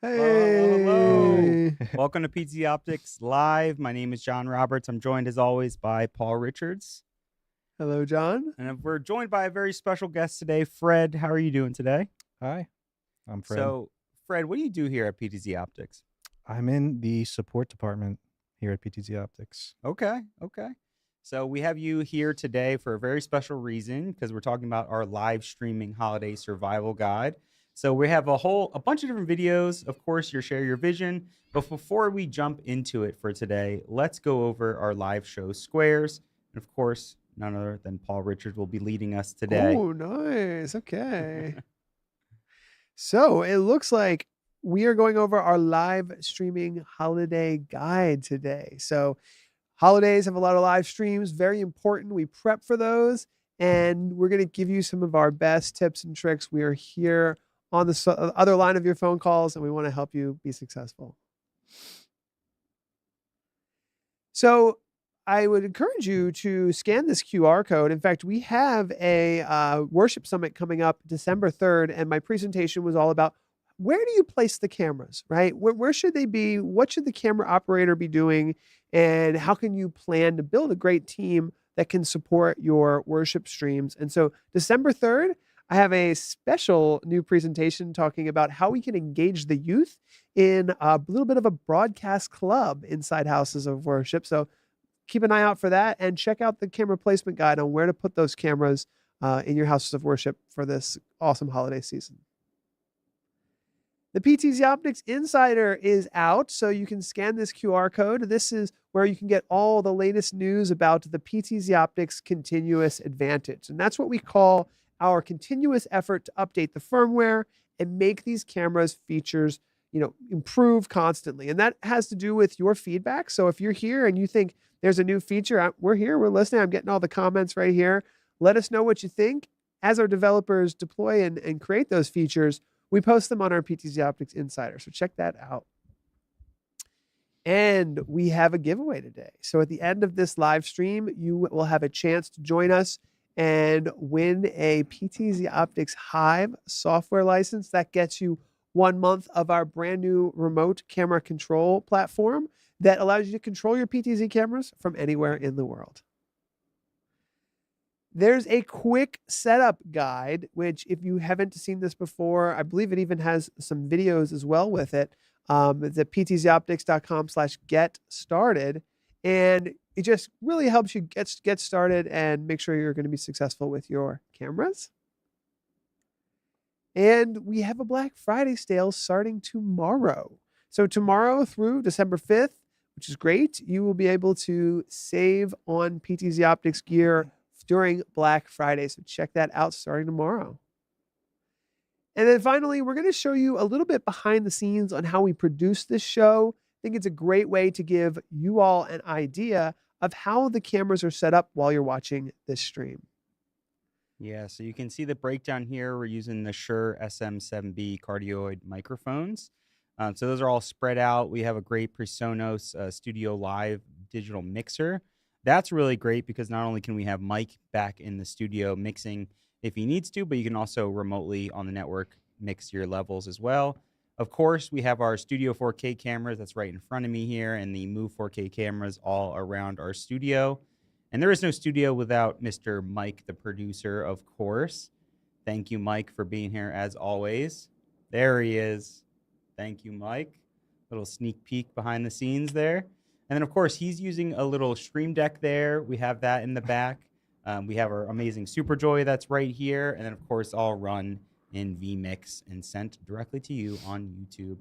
Hello, hello, hello. Hey. Welcome to PTZOptics Live. My name is John Roberts. I'm joined as always by Paul Richards. Hello, John. And we're joined by a very special guest today, Fred. How are you doing today? Hi, I'm Fred. So, Fred, what do you do here at PTZOptics? I'm in the support department here at PTZOptics. Okay. So we have you here today for a very special reason because we're talking about our live streaming holiday survival guide. So we have a bunch of different videos. Of course, share your vision. But before we jump into it for today, let's go over our live show squares. And of course, none other than Paul Richards will be leading us today. Oh, nice. Okay. So it looks like we are going over our live streaming holiday guide today. So holidays have a lot of live streams, very important. We prep for those, and we're going to give you some of our best tips and tricks. We are here on the other line of your phone calls, and we want to help you be successful. So I would encourage you to scan this QR code. In fact, we have a worship summit coming up December 3rd, and my presentation was all about where do you place the cameras, right? Where should they be? What should the camera operator be doing? And how can you plan to build a great team that can support your worship streams? And so December 3rd, I have a special new presentation talking about how we can engage the youth in a little bit of a broadcast club inside houses of worship. So keep an eye out for that and check out the camera placement guide on where to put those cameras in your houses of worship for this awesome holiday season. The PTZOptics Insider is out, so you can scan this QR code. This is where you can get all the latest news about the PTZOptics Continuous Advantage. And that's what we call our continuous effort to update the firmware and make these cameras features, improve constantly. And that has to do with your feedback. So if you're here and you think there's a new feature, we're here, we're listening. I'm getting all the comments right here. Let us know what you think. As our developers deploy and create those features, we post them on our PTZOptics Insider, so check that out. And we have a giveaway today. So at the end of this live stream, you will have a chance to join us and win a PTZOptics Hive software license. That gets you 1 month of our brand new remote camera control platform that allows you to control your PTZ cameras from anywhere in the world. There's a quick setup guide, which if you haven't seen this before, I believe it even has some videos as well with it. It's at ptzoptics.com/get started. And it just really helps you get started and make sure you're going to be successful with your cameras. And we have a Black Friday sale starting tomorrow. So tomorrow through December 5th, which is great, you will be able to save on PTZOptics gear during Black Friday. So check that out starting tomorrow. And then finally, we're going to show you a little bit behind the scenes on how we produce this show. I think it's a great way to give you all an idea of how the cameras are set up while you're watching this stream. Yeah, so you can see the breakdown here. We're using the Shure SM7B cardioid microphones. So those are all spread out. We have a great PreSonus Studio Live digital mixer. That's really great because not only can we have Mike back in the studio mixing if he needs to, but you can also remotely on the network mix your levels as well. Of course, we have our Studio 4K cameras that's right in front of me here and the Move 4K cameras all around our studio. And there is no studio without Mr. Mike, the producer, of course. Thank you, Mike, for being here as always. There he is. Thank you, Mike. Little sneak peek behind the scenes there. And then, of course, he's using a little Stream Deck there. We have that in the back. We have our amazing SuperJoy that's right here. And then, of course, all run in vmix and sent directly to you on YouTube.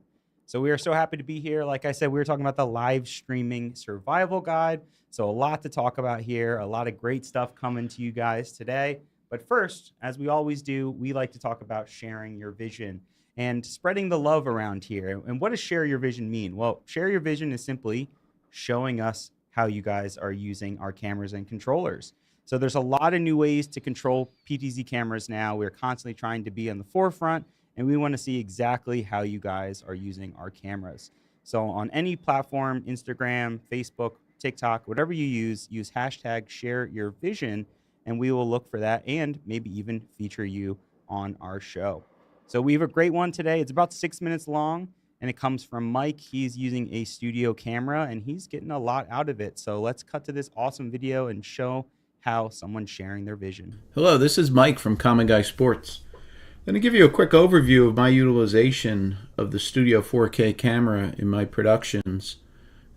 So we are so happy to be here. Like I said, we were talking about the live streaming survival guide. So a lot to talk about here, a lot of great stuff coming to you guys today. But first, as we always do, we like to talk about sharing your vision and spreading the love around here. And what does share your vision mean? Well, share your vision is simply showing us how you guys are using our cameras and controllers. So there's a lot of new ways to control PTZ cameras now. We're constantly trying to be on the forefront, and we want to see exactly how you guys are using our cameras. So on any platform, Instagram, Facebook, TikTok, whatever you use hashtag share your vision, and we will look for that and maybe even feature you on our show. So we have a great one today. It's about 6 minutes long. and it comes from Mike. He's using a studio camera, and he's getting a lot out of it. So let's cut to this awesome video and show how someone's sharing their vision. Hello, this is Mike from Common Guy Sports. I'm going to give you a quick overview of my utilization of the Studio 4K camera in my productions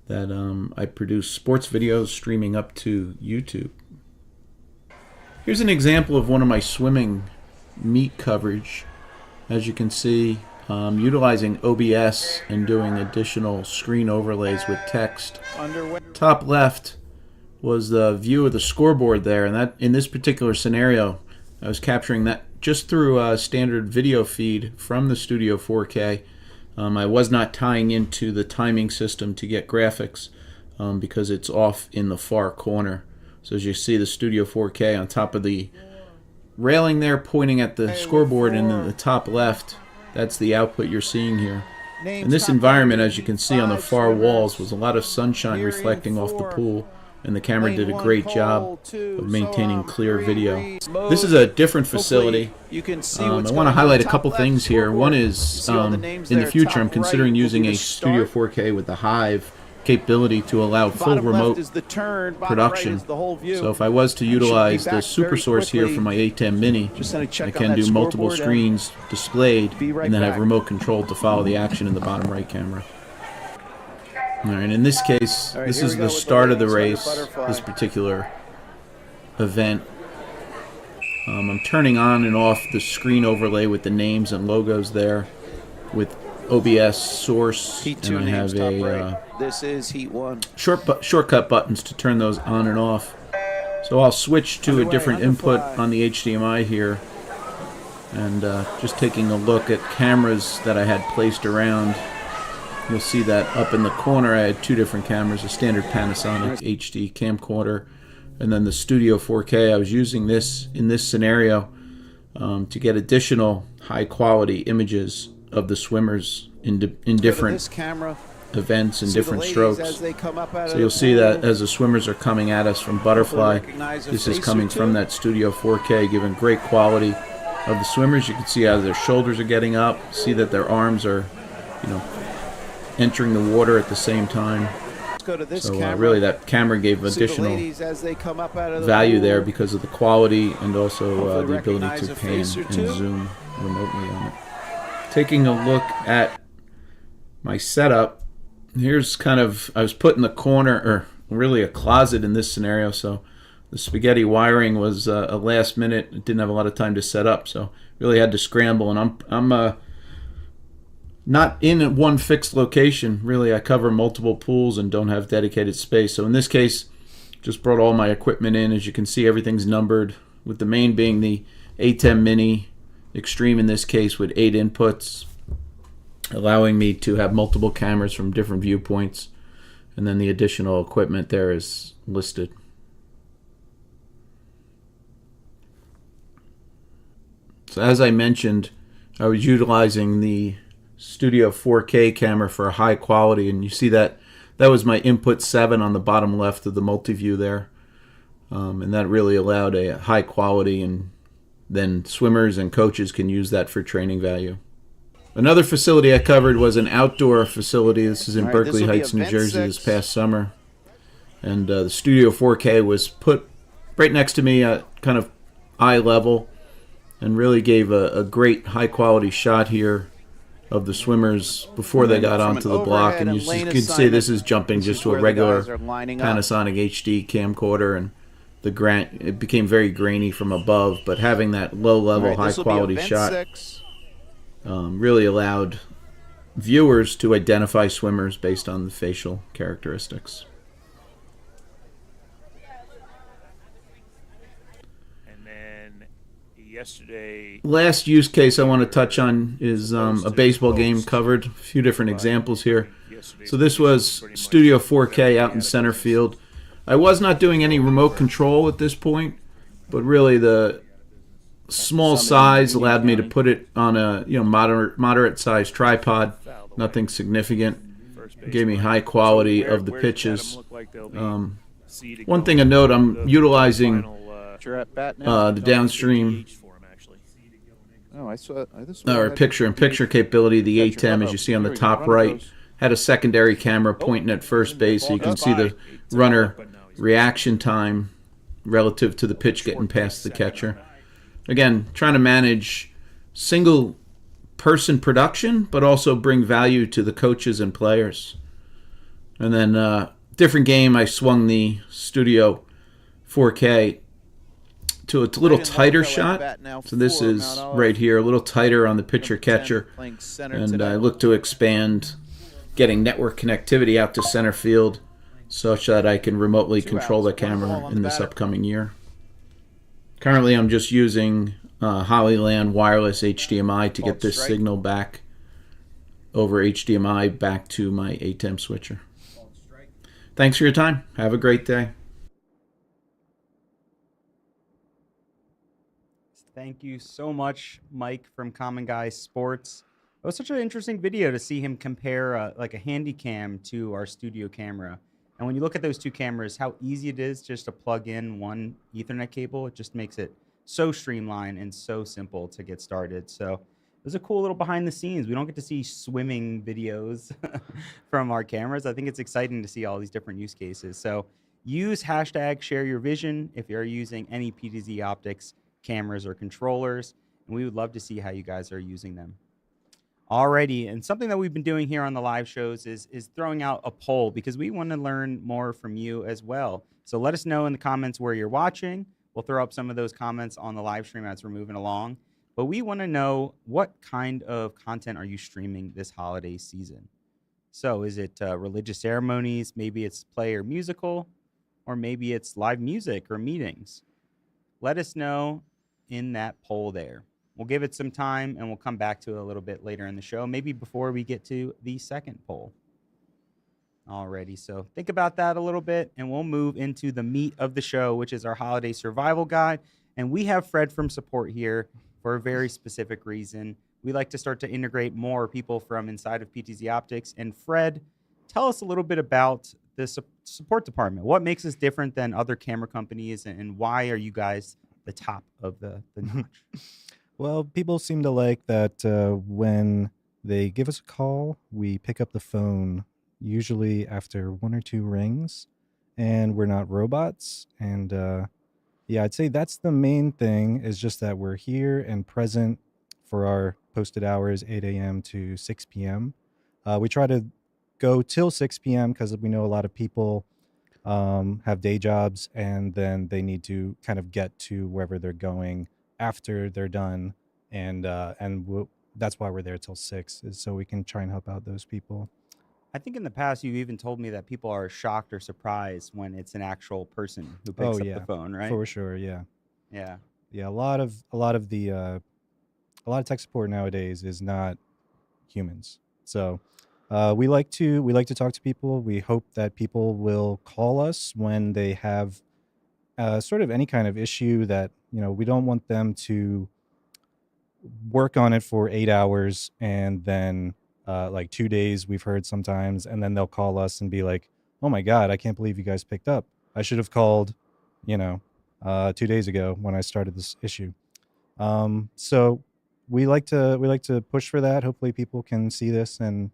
that I produce sports videos streaming up to YouTube. Here's an example of one of my swimming meet coverage. As you can see, utilizing OBS and doing additional screen overlays with text. Top left was the view of the scoreboard there, and that in this particular scenario I was capturing that just through a standard video feed from the Studio 4K. I was not tying into the timing system to get graphics because it's off in the far corner. So as you see, the Studio 4K on top of the railing there pointing at the scoreboard, and in the top left, that's the output you're seeing here. In this environment, as you can see on the far walls, was a lot of sunshine reflecting off the pool, and the camera did a great job of maintaining clear video. This is a different facility. I want to highlight a couple things here. One is, in the future, I'm considering using a Studio 4K with the Hive capability to allow full remote production. So if I was to utilize the super source here for my A10 Mini, I can do multiple screens displayed and then have remote control to follow the action in the bottom right camera. Alright, in this case, this is the start of the race, this particular event. I'm turning on and off the screen overlay with the names and logos there with OBS source, and I have a this is Heat 1. shortcut buttons to turn those on and off. So I'll switch to a different input on the HDMI here, and just taking a look at cameras that I had placed around. You'll see that up in the corner I had two different cameras, a standard Panasonic HD camcorder, and then the Studio 4K. I was using this in this scenario to get additional high quality images of the swimmers in different events and different strokes. So you'll see that as the swimmers are coming at us from Butterfly, this is coming from that Studio 4K, giving great quality of the swimmers. You can see how their shoulders are getting up, see that their arms are, entering the water at the same time. So really that camera gave additional value there because of the quality and also the ability to pan and zoom remotely on it. Taking a look at my setup, here's kind of, I was put in the corner, or really a closet in this scenario, so the spaghetti wiring was a last minute. It didn't have a lot of time to set up, so really had to scramble, and I'm not in one fixed location. Really, I cover multiple pools and don't have dedicated space. So in this case, just brought all my equipment in. As you can see, everything's numbered, with the main being the A10 Mini Extreme in this case with 8 inputs, allowing me to have multiple cameras from different viewpoints, and then the additional equipment there is listed. So as I mentioned, I was utilizing the Studio 4K camera for a high quality, and you see that was my input 7 on the bottom left of the multi-view there, and that really allowed a high quality, and then swimmers and coaches can use that for training value. Another facility I covered was an outdoor facility. This is in Berkeley Heights, New Jersey this past summer, and the Studio 4K was put right next to me at kind of eye level, and really gave a great high quality shot here of the swimmers before they got onto the block, and you can see this is jumping just to a regular Panasonic HD camcorder, and it became very grainy from above, but having that low level high quality shot really allowed viewers to identify swimmers based on the facial characteristics. Last use case I want to touch on is a baseball game covered. A few different examples here. So this was Studio 4K out in center field. I was not doing any remote control at this point, but really the small size allowed me to put it on a moderate sized tripod. Nothing significant. It gave me high quality of the pitches. One thing to note, I'm utilizing the downstream Oh, I saw this or one. picture-in-picture capability. The A10, as you see on the top right, had a secondary camera pointing at first base, so you can see the runner reaction time relative to the pitch getting past the catcher. Again, trying to manage single person production, but also bring value to the coaches and players. And then different game, I swung the Studio 4K to a little tighter shot. So this is right here, a little tighter on the pitcher catcher. And I look to expand getting network connectivity out to center field such that I can remotely control the camera in this upcoming year. Currently, I'm just using Hollyland wireless HDMI to get this signal back over HDMI back to my ATEM switcher. Thanks for your time. Have a great day. Thank you so much, Mike from Common Guy Sports. It was such an interesting video to see him compare like a handy cam to our studio camera. And when you look at those two cameras, how easy it is just to plug in one Ethernet cable. It just makes it so streamlined and so simple to get started. So it was a cool little behind the scenes. We don't get to see swimming videos from our cameras. I think it's exciting to see all these different use cases. So use hashtag share your vision if you're using any PTZOptics cameras or controllers. And we would love to see how you guys are using them. Alrighty, and something that we've been doing here on the live shows is throwing out a poll because we want to learn more from you as well. So let us know in the comments where you're watching. We'll throw up some of those comments on the live stream as we're moving along. But we want to know, what kind of content are you streaming this holiday season? So is it religious ceremonies? Maybe it's play or musical, or maybe it's live music or meetings. Let us know in that poll there. We'll give it some time, and we'll come back to it a little bit later in the show, maybe before we get to the second poll. Alrighty, so think about that a little bit, and we'll move into the meat of the show, which is our holiday survival guide. And we have Fred from support here for a very specific reason. We like to start to integrate more people from inside of PTZOptics. And Fred, tell us a little bit about the support department. What makes us different than other camera companies, and why are you guys the top of the notch? Well, people seem to like that when they give us a call, we pick up the phone, usually after 1 or 2 rings, and we're not robots. And yeah, I'd say that's the main thing, is just that we're here and present for our posted hours, 8 a.m. to 6 p.m. We try to go till 6 p.m. because we know a lot of people have day jobs, and then they need to kind of get to wherever they're going after they're done, and that's why we're there till 6, is so we can try and help out those people. I think in the past you've even told me that people are shocked or surprised when it's an actual person who picks up the phone, right? For sure, yeah. Yeah. A lot of tech support nowadays is not humans. So we like to talk to people. We hope that people will call us when they have sort of any kind of issue that, we don't want them to work on it for 8 hours and then like 2 days, we've heard sometimes, and then they'll call us and be like, oh my God, I can't believe you guys picked up. I should have called, 2 days ago when I started this issue. So we like to push for that. Hopefully people can see this and,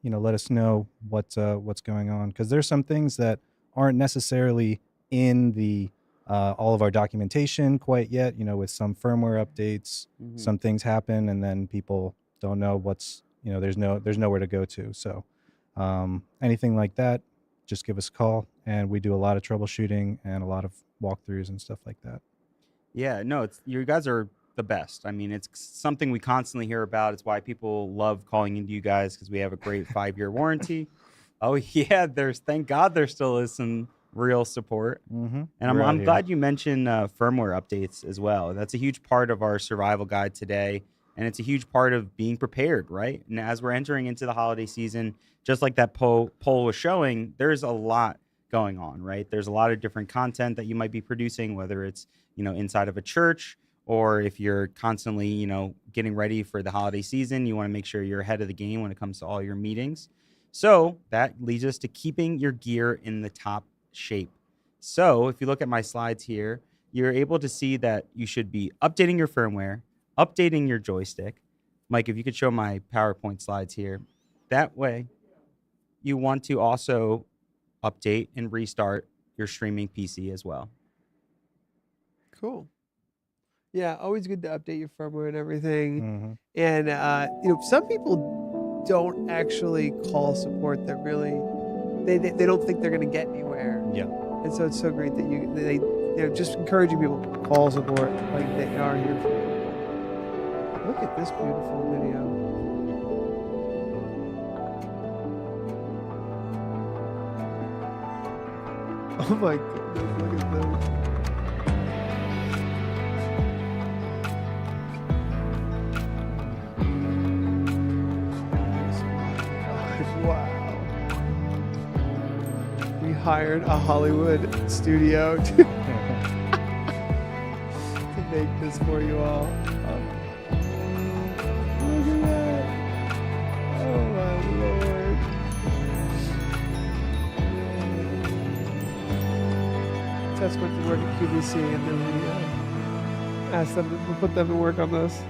let us know what's going on, because there's some things that aren't necessarily in the all of our documentation quite yet. With some firmware updates, some things happen, and then people don't know what's, there's nowhere to go to. So anything like that, just give us a call, and we do a lot of troubleshooting and a lot of walkthroughs and stuff like that. Yeah, no, you guys are the best. I mean, it's something we constantly hear about. It's why people love calling into you guys, because we have a great 5-year warranty. Oh yeah, thank God there still is some real support. And I'm glad you mentioned firmware updates as well. That's a huge part of our survival guide today, and it's a huge part of being prepared, right? And as we're entering into the holiday season, just like that poll was showing, there's a lot going on, right? There's a lot of different content that you might be producing, whether it's, inside of a church, or if you're constantly, getting ready for the holiday season, you want to make sure you're ahead of the game when it comes to all your meetings. So that leads us to keeping your gear in the top shape. So if you look at my slides here, you're able to see that you should be updating your firmware, updating your joystick. Mike, if you could show my PowerPoint slides here. That way, you want to also update and restart your streaming PC as well. Cool. Yeah, always good to update your firmware and everything. Mm-hmm. And some people don't actually call support. That really, they don't think they're going to get anywhere. Yeah. And so it's so great that they just encouraging people to call support like they are here for you. Look at this beautiful video. Oh my goodness, look at this. Wow. We hired a Hollywood studio to make this for you all. Look at that. Oh my Lord. Tess went to work at QVC and then we asked them to put them to work on this.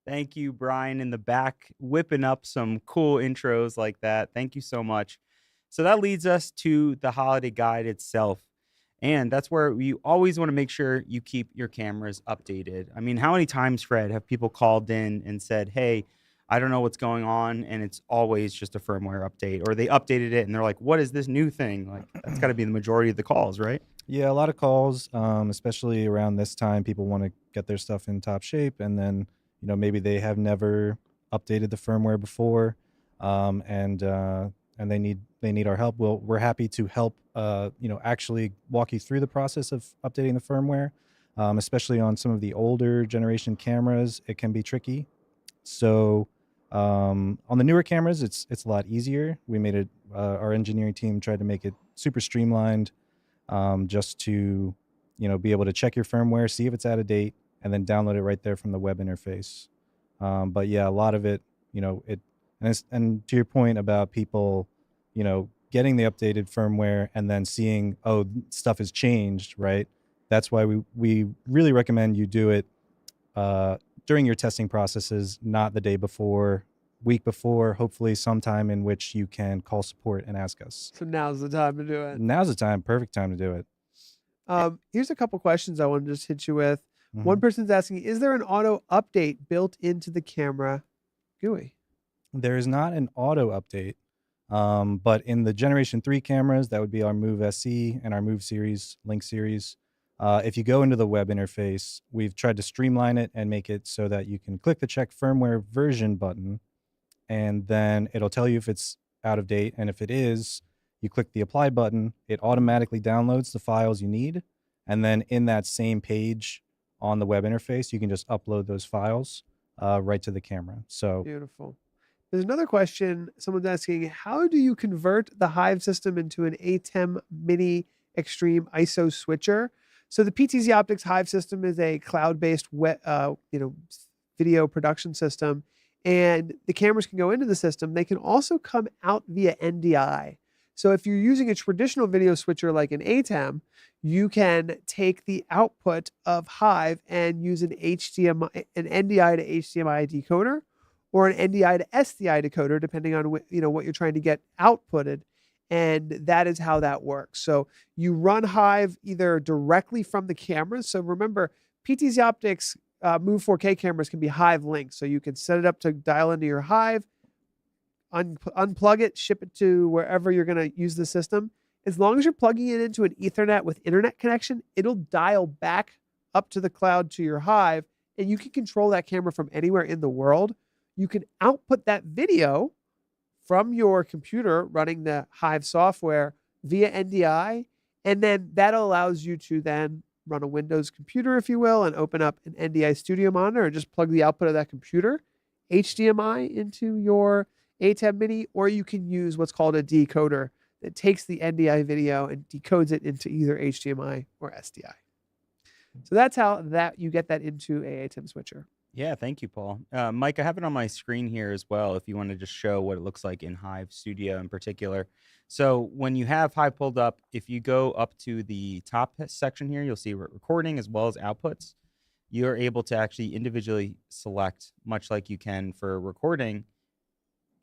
Thank you, Brian, in the back, whipping up some cool intros like that. Thank you so much. So that leads us to the holiday guide itself. And that's where you always want to make sure you keep your cameras updated. I mean, how many times, Fred, have people called in and said, hey, I don't know what's going on, and it's always just a firmware update, or they updated it and they're like, what is this new thing? Like, that's got to be the majority of the calls, right? Yeah, a lot of calls, especially around this time. People want to get their stuff in top shape, and then maybe they have never updated the firmware before, and they need our help. We're happy to help. Actually walk you through the process of updating the firmware, especially on some of the older generation cameras. It can be tricky. So on the newer cameras, it's a lot easier. We made it. Our engineering team tried to make it super streamlined, just to be able to check your firmware, see if it's out of date, and then download it right there from the web interface. But yeah, a lot of it, and to your point about people, getting the updated firmware and then seeing, oh, stuff has changed, right? That's why we really recommend you do it during your testing processes, not the day before, week before, hopefully sometime in which you can call support and ask us. So now's the time to do it. Now's the time, perfect time to do it. Here's a couple questions I want to just hit you with. Mhm. One person's asking, is there an auto update built into the camera GUI? There is not an auto update, but in the Generation 3 cameras, that would be our Move SE and our Move series, Link series. If you go into the web interface, we've tried to streamline it and make it so that you can click the check firmware version button, and then it'll tell you if it's out of date. And if it is, you click the apply button, it automatically downloads the files you need. And then in that same page on the web interface, you can just upload those files right to the camera. So Beautiful. There's another question. Someone's asking, how do you convert the Hive system into an ATEM Mini Extreme ISO switcher? So the PTZOptics Hive system is a cloud-based video production system, and the cameras can go into the system. They can also come out via NDI. So if you're using a traditional video switcher like an ATEM, you can take the output of Hive and use an NDI to HDMI decoder, or an NDI to SDI decoder, depending on what you're trying to get outputted. And that is how that works. So you run Hive either directly from the cameras. So remember, PTZOptics Move 4K cameras can be Hive linked. So you can set it up to dial into your Hive, unplug it, ship it to wherever you're going to use the system. As long as you're plugging it into an Ethernet with internet connection, it'll dial back up to the cloud to your Hive, and you can control that camera from anywhere in the world. You can output that video from your computer running the Hive software via NDI, and then that allows you to then run a Windows computer, if you will, and open up an NDI Studio monitor and just plug the output of that computer HDMI into your ATEM Mini, or you can use what's called a decoder that takes the NDI video and decodes it into either HDMI or SDI. So that's how you get that into a ATEM switcher. Yeah, thank you, Paul. Mike, I have it on my screen here as well if you want to just show what it looks like in Hive Studio in particular. So when you have Hive pulled up, if you go up to the top section here, you'll see recording as well as outputs. You're able to actually individually select, much like you can for recording,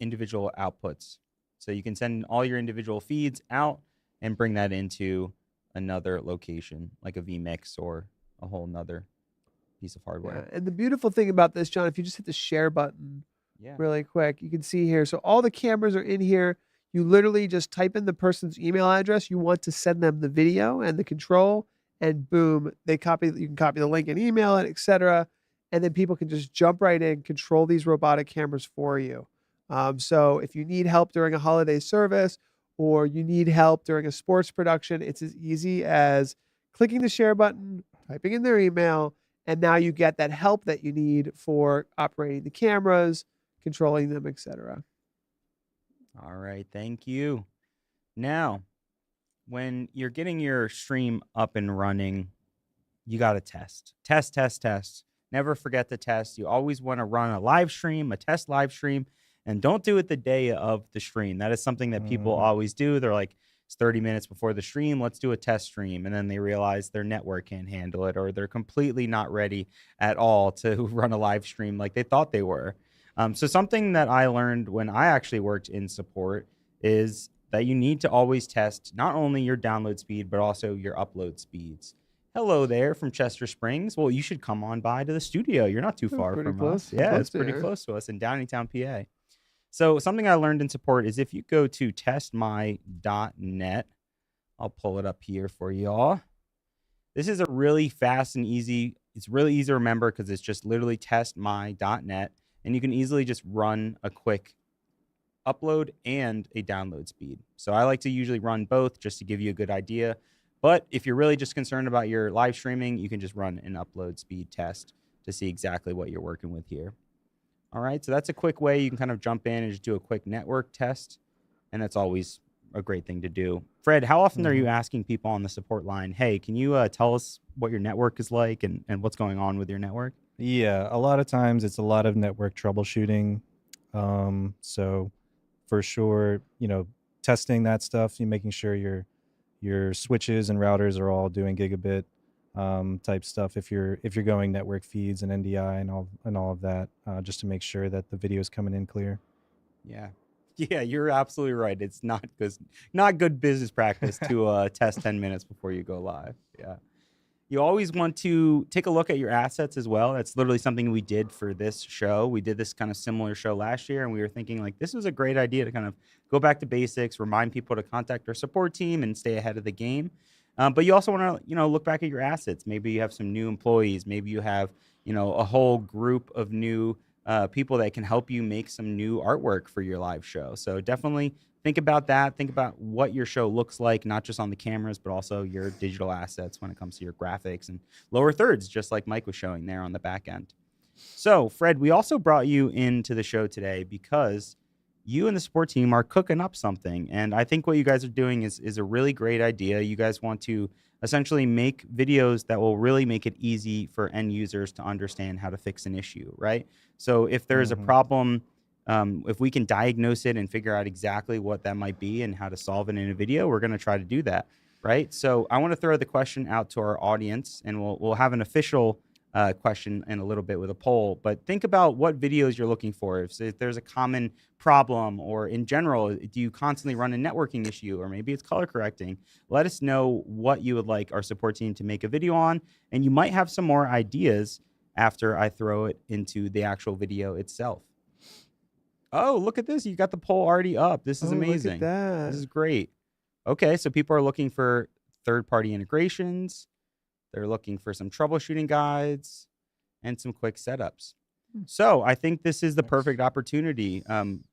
individual outputs. So you can send all your individual feeds out and bring that into another location, like a vmix or a whole nother piece of Yeah. hardware. And the beautiful thing about this, John, if you just hit the share button Yeah. really quick, you can see here. So all the cameras are in here. You literally just type in the person's email address you want to send them the video and the control, and boom, they copy. You can copy the link and email it, etc. And then people can just jump right in, control these robotic cameras for you. So if you need help during a holiday service or you need help during a sports production, it's as easy as clicking the share button, typing in their email, and now you get that help that you need for operating the cameras, controlling them, etc. All right, thank you. Now, when you're getting your stream up and running, you got to test. Test, test, test. Never forget to test. You always want to run a live stream, a test live stream, and don't do it the day of the stream. That is something that people always do. They're like, it's 30 minutes before the stream, let's do a test stream. And then they realize their network can't handle it, or they're completely not ready at all to run a live stream like they thought they were. So something that I learned when I actually worked in support is that you need to always test not only your download speed, but also your upload speeds. Hello there from Chester Springs. Well, you should come on by to the studio. You're not too far pretty from close. us. Yeah, Close it's pretty there. close to us in Downingtown, PA. So something I learned in support is if you go to testmy.net, I'll pull it up here for y'all. This is a really fast and easy. It's really easy to remember because it's just literally testmy.net, and you can easily just run a quick upload and a download speed. So I like to usually run both just to give you a good idea. But if you're really just concerned about your live streaming, you can just run an upload speed test to see exactly what you're working with here. All right, so that's a quick way you can kind of jump in and just do a quick network test, and that's always a great thing to do. Fred, how often are you asking people on the support line, hey, can you tell us what your network is like and what's going on with your network? Yeah, a lot of times it's a lot of network troubleshooting. So for sure, testing that stuff, you making sure your switches and routers are all doing gigabit type stuff. If you're going network feeds and NDI and all of that, just to make sure that the video is coming in clear. Yeah. Yeah, you're absolutely right. It's not good business practice to test 10 minutes before you go live. Yeah. You always want to take a look at your assets as well. That's literally something we did for this show. We did this kind of similar show last year, and we were thinking like this was a great idea to kind of go back to basics, remind people to contact our support team and stay ahead of the game. But you also want to, look back at your assets. Maybe you have some new employees. Maybe you have, a whole group of new people that can help you make some new artwork for your live show. So definitely think about that. Think about what your show looks like, not just on the cameras, but also your digital assets when it comes to your graphics and lower thirds, just like Mike was showing there on the back end. So, Fred, we also brought you into the show today because you and the support team are cooking up something. And I think what you guys are doing is a really great idea. You guys want to essentially make videos that will really make it easy for end users to understand how to fix an issue, right? So if there's a problem, if we can diagnose it and figure out exactly what that might be and how to solve it in a video, we're going to try to do that, right? So I want to throw the question out to our audience, and we'll have an official question in a little bit with a poll. But think about what videos you're looking for. If there's a common problem, or in general, do you constantly run a networking issue, or maybe it's color correcting? Let us know what you would like our support team to make a video on, and you might have some more ideas after I throw it into the actual video itself. Oh, look at this. You got the poll already up. This is amazing. Look at that. This is great. Okay, so people are looking for third-party integrations. They're looking for some troubleshooting guides and some quick setups. So I think this is the perfect opportunity.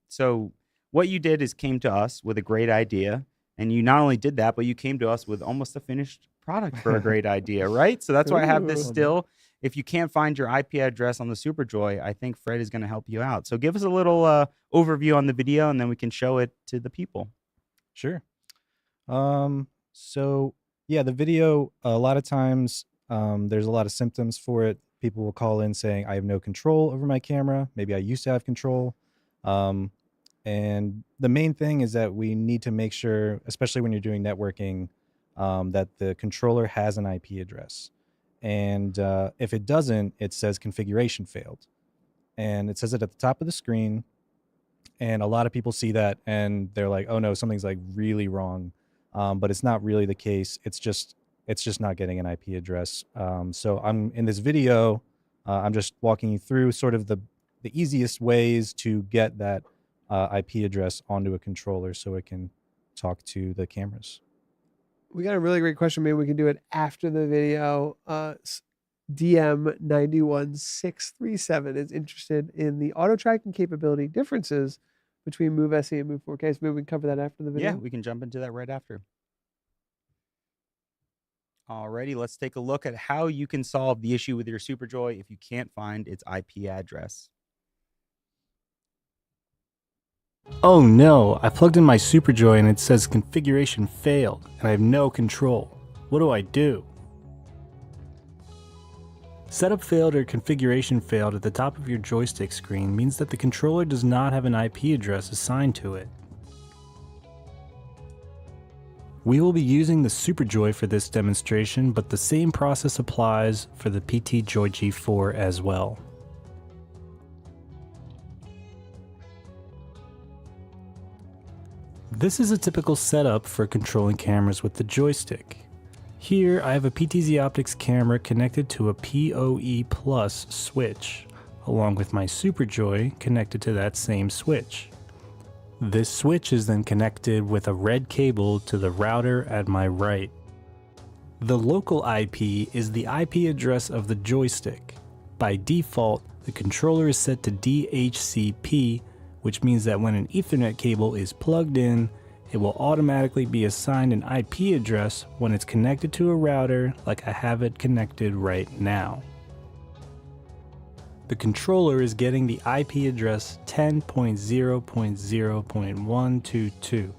So what you did is came to us with a great idea, and you not only did that, but you came to us with almost a finished product for a great idea, right? So that's why I have this still. If you can't find your IP address on the SuperJoy, I think Fred is going to help you out. So give us a little overview on the video, and then we can show it to the people. Sure. So yeah, the video, a lot of times there's a lot of symptoms for it. People will call in saying, I have no control over my camera. Maybe I used to have control. And the main thing is that we need to make sure, especially when you're doing networking, that the controller has an IP address. And if it doesn't, it says configuration failed. And it says it at the top of the screen. And a lot of people see that and they're like, oh no, something's like really wrong. But it's not really the case. It's just not getting an IP address. So I'm in this video, I'm just walking you through sort of the easiest ways to get that IP address onto a controller so it can talk to the cameras. We got a really great question. Maybe we can do it after the video. DM91637 is interested in the auto tracking capability differences between Move SE and Move 4K. So maybe we can cover that after the video. Yeah, we can jump into that right after. Alrighty, let's take a look at how you can solve the issue with your SuperJoy if you can't find its IP address. Oh no, I plugged in my SuperJoy and it says configuration failed and I have no control. What do I do? Setup failed or configuration failed at the top of your joystick screen means that the controller does not have an IP address assigned to it. We will be using the SuperJoy for this demonstration, but the same process applies for the PTZOptics G4 as well. This is a typical setup for controlling cameras with the joystick. Here I have a PTZOptics camera connected to a PoE Plus switch, along with my SuperJoy connected to that same switch. This switch is then connected with a red cable to the router at my right. The local IP is the IP address of the joystick. By default, the controller is set to DHCP, which means that when an Ethernet cable is plugged in, it will automatically be assigned an IP address when it's connected to a router like I have it connected right now. The controller is getting the IP address 10.0.0.122.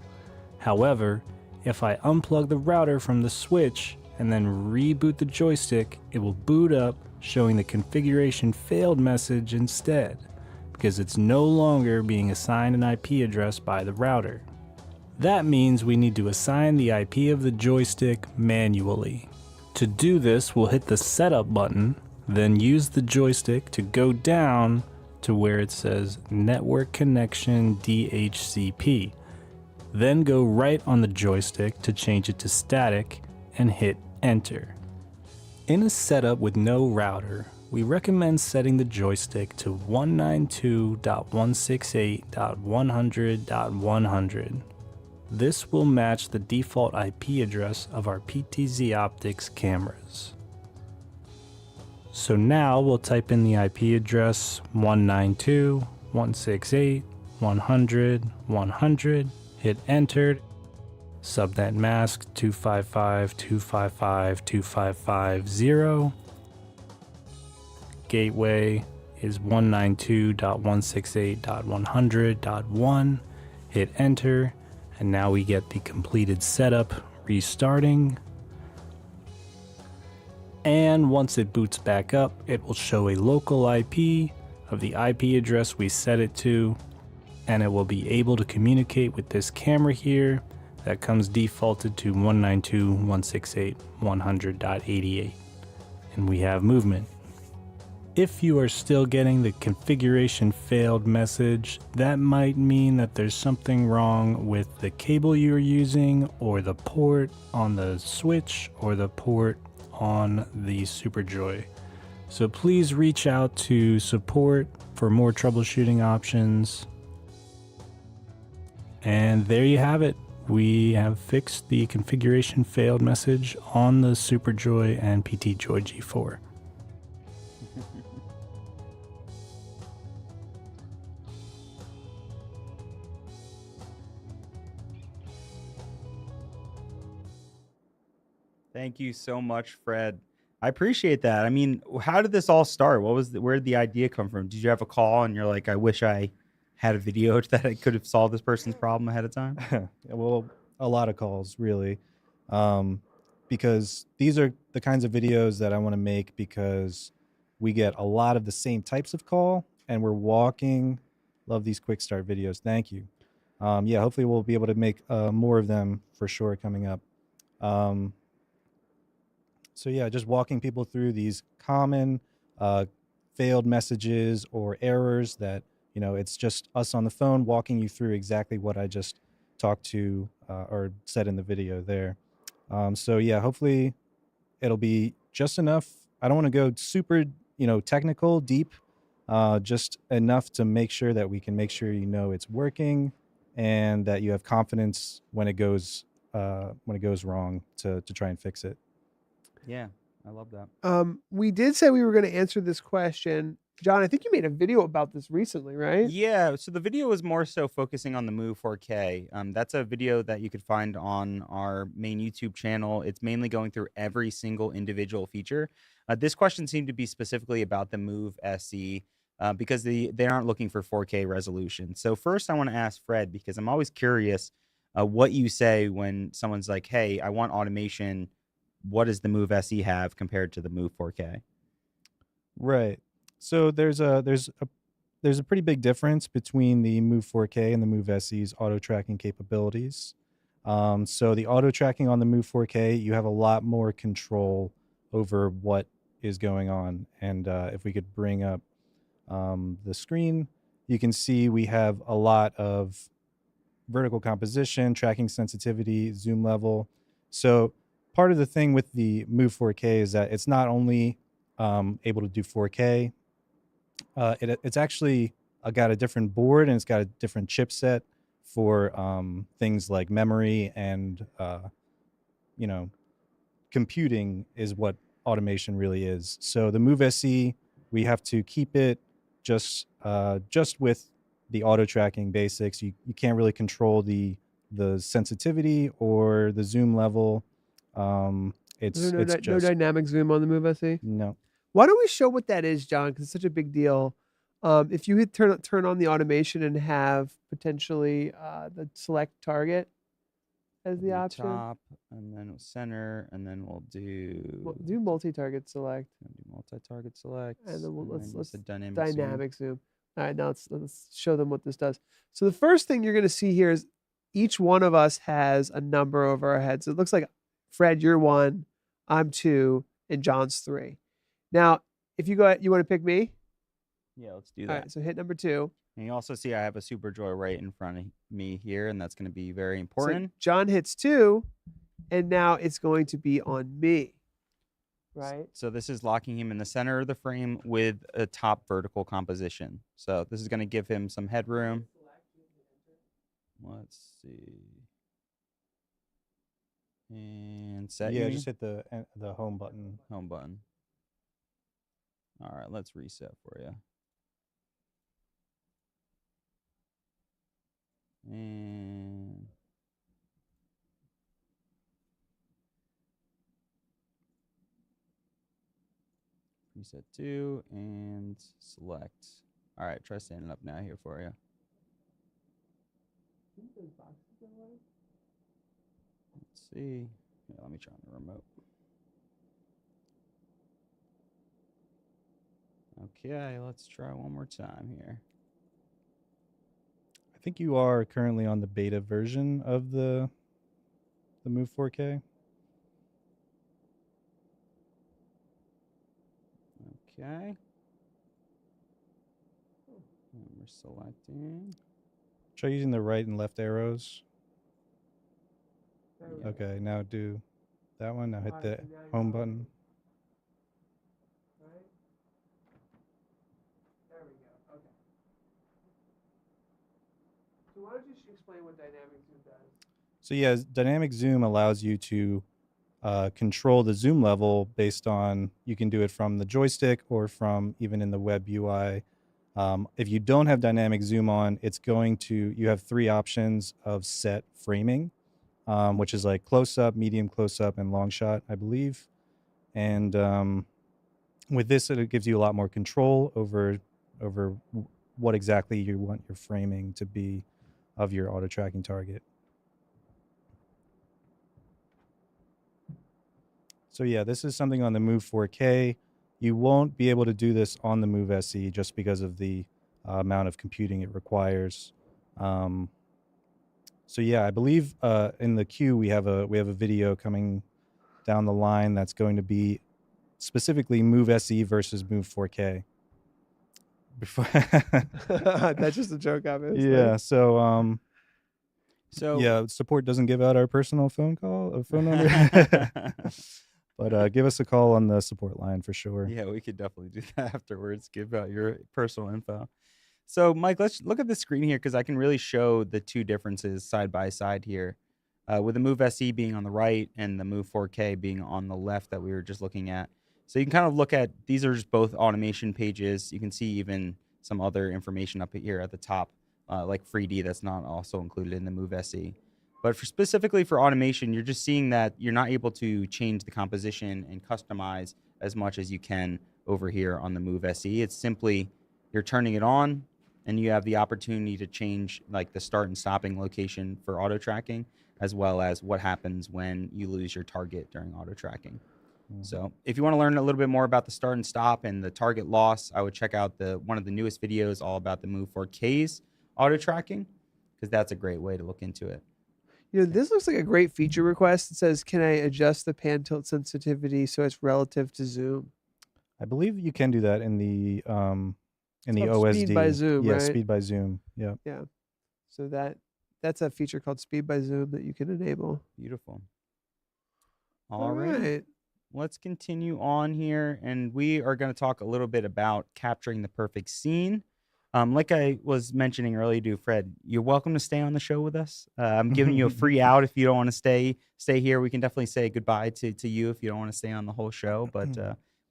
However, if I unplug the router from the switch and then reboot the joystick, it will boot up showing the configuration failed message instead, because it's no longer being assigned an IP address by the router. That means we need to assign the IP of the joystick manually. To do this, we'll hit the setup button, then use the joystick to go down to where it says network connection DHCP. Then go right on the joystick to change it to static and hit enter. In a setup with no router, we recommend setting the joystick to 192.168.100.100. This will match the default IP address of our PTZOptics cameras. So now we'll type in the IP address 192.168.100.100, hit enter, subnet mask 255.255.255.0, gateway is 192.168.100.1, hit enter, and now we get the completed setup restarting. And once it boots back up, it will show a local IP of the IP address we set it to, and it will be able to communicate with this camera here that comes defaulted to 192.168.100.88, and we have movement. If you are still getting the configuration failed message, that might mean that there's something wrong with the cable you're using, or the port on the switch, or the port on the SuperJoy. So please reach out to support for more troubleshooting options. And there you have it. We have fixed the configuration failed message on the SuperJoy and PTZOptics G4. Thank you so much, Fred. I appreciate that. I mean, how did this all start? Where did the idea come from? Did you have a call and you're like, I wish I had a video that I could have solved this person's problem ahead of time? Well, a lot of calls, really, because these are the kinds of videos that I want to make, because we get a lot of the same types of call, and we're walking. Love these quick start videos. Thank you. Yeah, hopefully we'll be able to make more of them for sure coming up. So yeah, just walking people through these common failed messages or errors that, it's just us on the phone walking you through exactly what I just talked to or said in the video there. So yeah, hopefully it'll be just enough. I don't want to go super, technical, deep, just enough to make sure that we can make sure it's working and that you have confidence when it goes wrong to try and fix it. Yeah, I love that. We did say we were going to answer this question. John, I think you made a video about this recently, right? Yeah, so the video was more so focusing on the Move 4K. That's a video that you could find on our main YouTube channel. It's mainly going through every single individual feature. This question seemed to be specifically about the Move SE because they aren't looking for 4K resolution. So first I want to ask Fred, because I'm always curious what you say when someone's like, hey, I want automation. What does the Move SE have compared to the Move 4K? Right. So there's a pretty big difference between the Move 4K and the Move SE's auto tracking capabilities. So the auto tracking on the Move 4K, you have a lot more control over what is going on. And if we could bring up the screen, you can see we have a lot of vertical composition, tracking sensitivity, zoom level. So part of the thing with the Move 4K is that it's not only able to do 4K, it's actually got a different board and it's got a different chipset for things like memory and computing is what automation really is. So the Move SE, we have to keep it just with the auto tracking basics. You can't really control the sensitivity or the zoom level. There's no dynamic zoom on the Move SE? No. Why don't we show what that is, John? Because it's such a big deal. If you hit turn on the automation and have potentially the select target as the option. Top, and then we'll center, and then we'll do multi-target select. Do multi-target select, and then let's dynamic zoom. All right, now let's show them what this does. So the first thing you're going to see here is each one of us has a number over our heads. So it looks like, Fred, you're 1, I'm 2, and John's 3. Now, if you want to pick me? Yeah, let's do that. All right, so hit number 2. And you also see I have a SuperJoy right in front of me here, and that's going to be very important. So John hits 2, and now it's going to be on me, right? So this is locking him in the center of the frame with a top vertical composition. So this is going to give him some headroom. Let's see. And set. Yeah, just hit the home button. Home button. All right, let's reset for you. And reset 2 and select. All right, try standing up now here for you. Let's see. Yeah, let me try on the remote. Okay, let's try one more time here. I think you are currently on the beta version of the Move 4K. Okay. And we're selecting. Try using the right and left arrows. Okay, now do that one. Now hit the home button. There we go. Okay. So why don't you explain what dynamic zoom does? So yeah, dynamic zoom allows you to control the zoom level based on, you can do it from the joystick or from even in the web UI. If you don't have dynamic zoom on, you have 3 options of set framing, which is like close up, medium close up, and long shot, I believe. And with this, it gives you a lot more control over what exactly you want your framing to be of your auto tracking target. So yeah, this is something on the Move 4K. You won't be able to do this on the Move SE just because of the amount of computing it requires. So yeah, I believe in the queue we have a video coming down the line that's going to be specifically Move SE versus Move 4K. Before That's just a joke, obviously. yeah, so So yeah, support doesn't give out our personal phone number. But give us a call on the support line for sure. yeah, we could definitely do that afterwards. Give out your personal info. So, Mike, let's look at the screen here because I can really show the two differences side by side here. With the Move SE being on the right and the Move 4K being on the left that we were just looking at. So you can kind of look at, these are just both automation pages. You can see even some other information up here at the top, like FreeD that's not also included in the Move SE. But specifically for automation, you're just seeing that you're not able to change the composition and customize as much as you can over here on the Move SE. It's simply, you're turning it on and you have the opportunity to change like the start and stopping location for auto tracking, as well as what happens when you lose your target during auto tracking. So if you want to learn a little bit more about the start and stop and the target loss, I would check out one of the newest videos all about the Move 4K's auto tracking, because that's a great way to look into it. You know, this looks like a great feature request. It says, can I adjust the pan tilt sensitivity so it's relative to zoom? I believe you can do that in the called OSD. Speed by Zoom, Yeah, right? Speed by Zoom. Yeah. Yeah. So that's a feature called Speed by Zoom that you can enable. Beautiful. All right. right. Let's continue on here, and we are going to talk a little bit about capturing the perfect scene. Like I was mentioning earlier to Fred, you're welcome to stay on the show with us. I'm giving you a free out if you don't want to stay here. We can definitely say goodbye to you if you don't want to stay on the whole show, but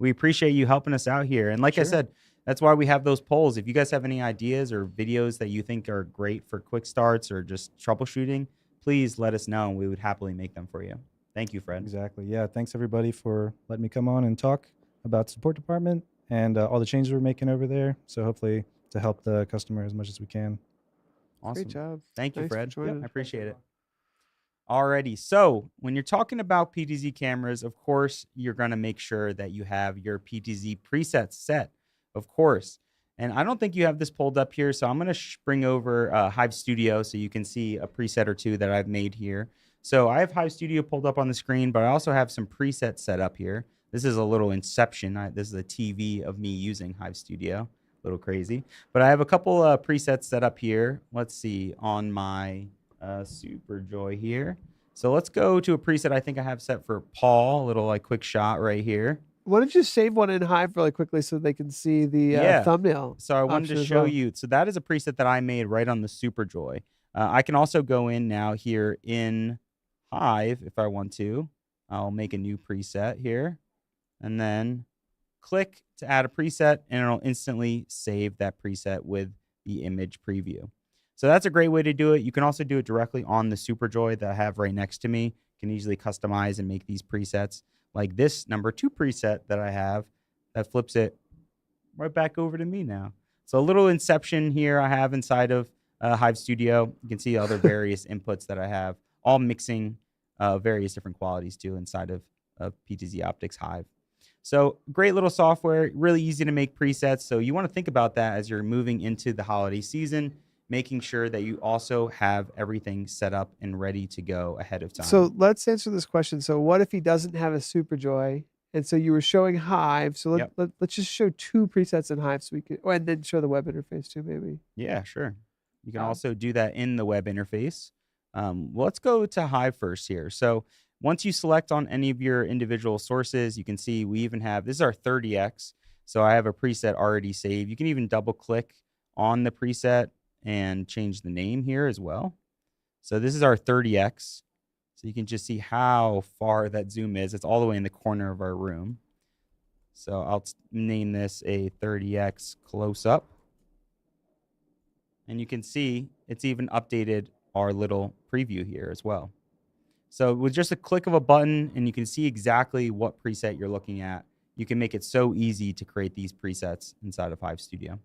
we appreciate you helping us out here. And like I said, that's why we have those polls. If you guys have any ideas or videos that you think are great for quick starts or just troubleshooting, please let us know, and we would happily make them for you. Thank you, Fred. Exactly. Yeah. Thanks everybody for letting me come on and talk about support department and all the changes we're making over there. So hopefully to help the customer as much as we can. Awesome. Great job. Thank you, Thanks for Fred. joining I us. appreciate it. Alrighty. So when you're talking about PTZ cameras, of course, you're going to make sure that you have your PTZ presets set, of course. And I don't think you have this pulled up here, so I'm going to bring over Hive Studio so you can see a preset or two that I've made here. So I have Hive Studio pulled up on the screen, but I also have some presets set up here. This is a little inception. This is a TV of me using Hive Studio. A little crazy. But I have a couple presets set up here. Let's see, on my SuperJoy here. So let's go to a preset I think I have set for Paul, a little like quick shot right here. Why don't you save one in Hive really quickly so they can see the thumbnail? So I wanted to show you. So that is a preset that I made right on the SuperJoy. I can also go in now here in Hive if I want to. I'll make a new preset here and then click to add a preset, and it'll instantly save that preset with the image preview. So that's a great way to do it. You can also do it directly on the SuperJoy that I have right next to me. You can easily customize and make these presets, like this number 2 preset that I have that flips it right back over to me now. So a little inception here I have inside of Hive Studio. You can see other various inputs that I have, all mixing various different qualities too inside of PTZOptics Hive. So great little software, really easy to make presets. So you want to think about that as you're moving into the holiday season, making sure that you also have everything set up and ready to go ahead of time. So let's answer this question. So what if he doesn't have a SuperJoy? And so you were showing Hive. So let's just show 2 presets in Hive so we can, and then show the web interface too, maybe. Yeah, sure. You can also do that in the web interface. Let's go to Hive first here. So once you select on any of your individual sources, you can see we even have, this is our 30X. So I have a preset already saved. You can even double click on the preset and change the name here as well. So this is our 30X. So you can just see how far that zoom is. It's all the way in the corner of our room. So I'll name this a 30X close up. And you can see it's even updated our little preview here as well. So with just a click of a button, and you can see exactly what preset you're looking at, you can make it so easy to create these presets inside of Hive Studio.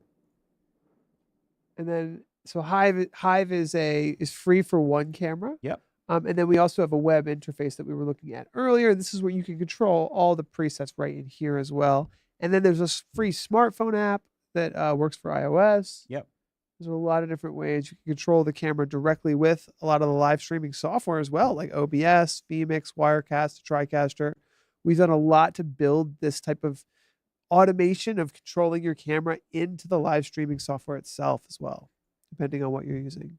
And then, so Hive is free for 1 camera. Yep. And then we also have a web interface that we were looking at earlier. This is where you can control all the presets right in here as well. And then there's a free smartphone app that works for iOS. Yep. There's a lot of different ways you can control the camera directly with a lot of the live streaming software as well, like OBS, vmix, wirecast, TriCaster. We've done a lot to build this type of automation of controlling your camera into the live streaming software itself as well, depending on what you're using.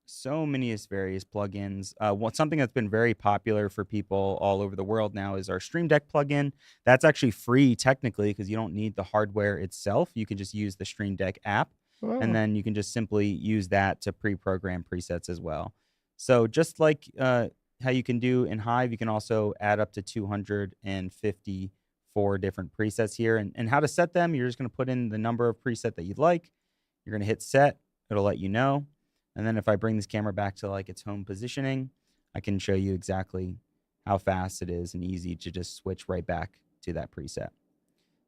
So many various plugins. Something that's been very popular for people all over the world now is our Stream Deck plugin. That's actually free technically because you don't need the hardware itself. You can just use the Stream Deck app, and then you can just simply use that to pre-program presets as well. So just like how you can do in Hive, you can also add up to 254 different presets here. And how to set them, you're just going to put in the number of preset that you'd like. You're going to hit set. It'll let you know. And then if I bring this camera back to like its home positioning, I can show you exactly how fast it is and easy to just switch right back to that preset.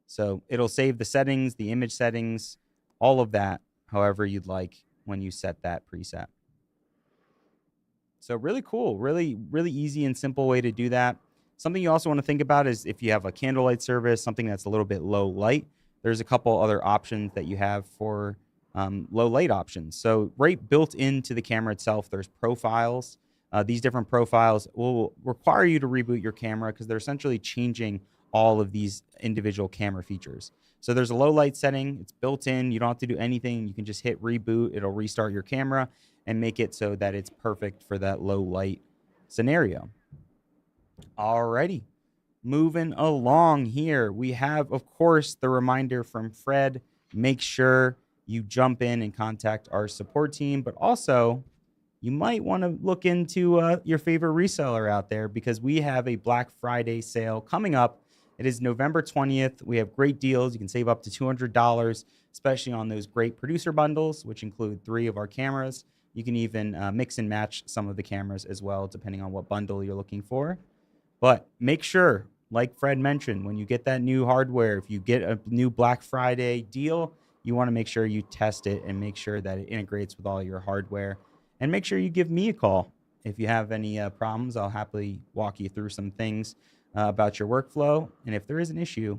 So it'll save the settings, the image settings, all of that, however you'd like when you set that preset. So really cool, really, really easy and simple way to do that. Something you also want to think about is if you have a candlelight service, something that's a little bit low light, there's a couple other options that you have for low light options. So right built into the camera itself, there's profiles. These different profiles will require you to reboot your camera because they're essentially changing all of these individual camera features. So there's a low light setting. It's built in. You don't have to do anything. You can just hit reboot. It'll restart your camera and make it so that it's perfect for that low light scenario. Alrighty, moving along here. We have, of course, the reminder from Fred. Make sure you jump in and contact our support team, but also you might want to look into your favorite reseller out there because we have a Black Friday sale coming up. It is November 20th. We have great deals. You can save up to $200, especially on those great producer bundles, which include 3 of our cameras. You can even mix and match some of the cameras as well, depending on what bundle you're looking for. But make sure, like Fred mentioned, when you get that new hardware, if you get a new Black Friday deal, you want to make sure you test it and make sure that it integrates with all your hardware. And make sure you give me a call. If you have any problems, I'll happily walk you through some things about your workflow. And if there is an issue,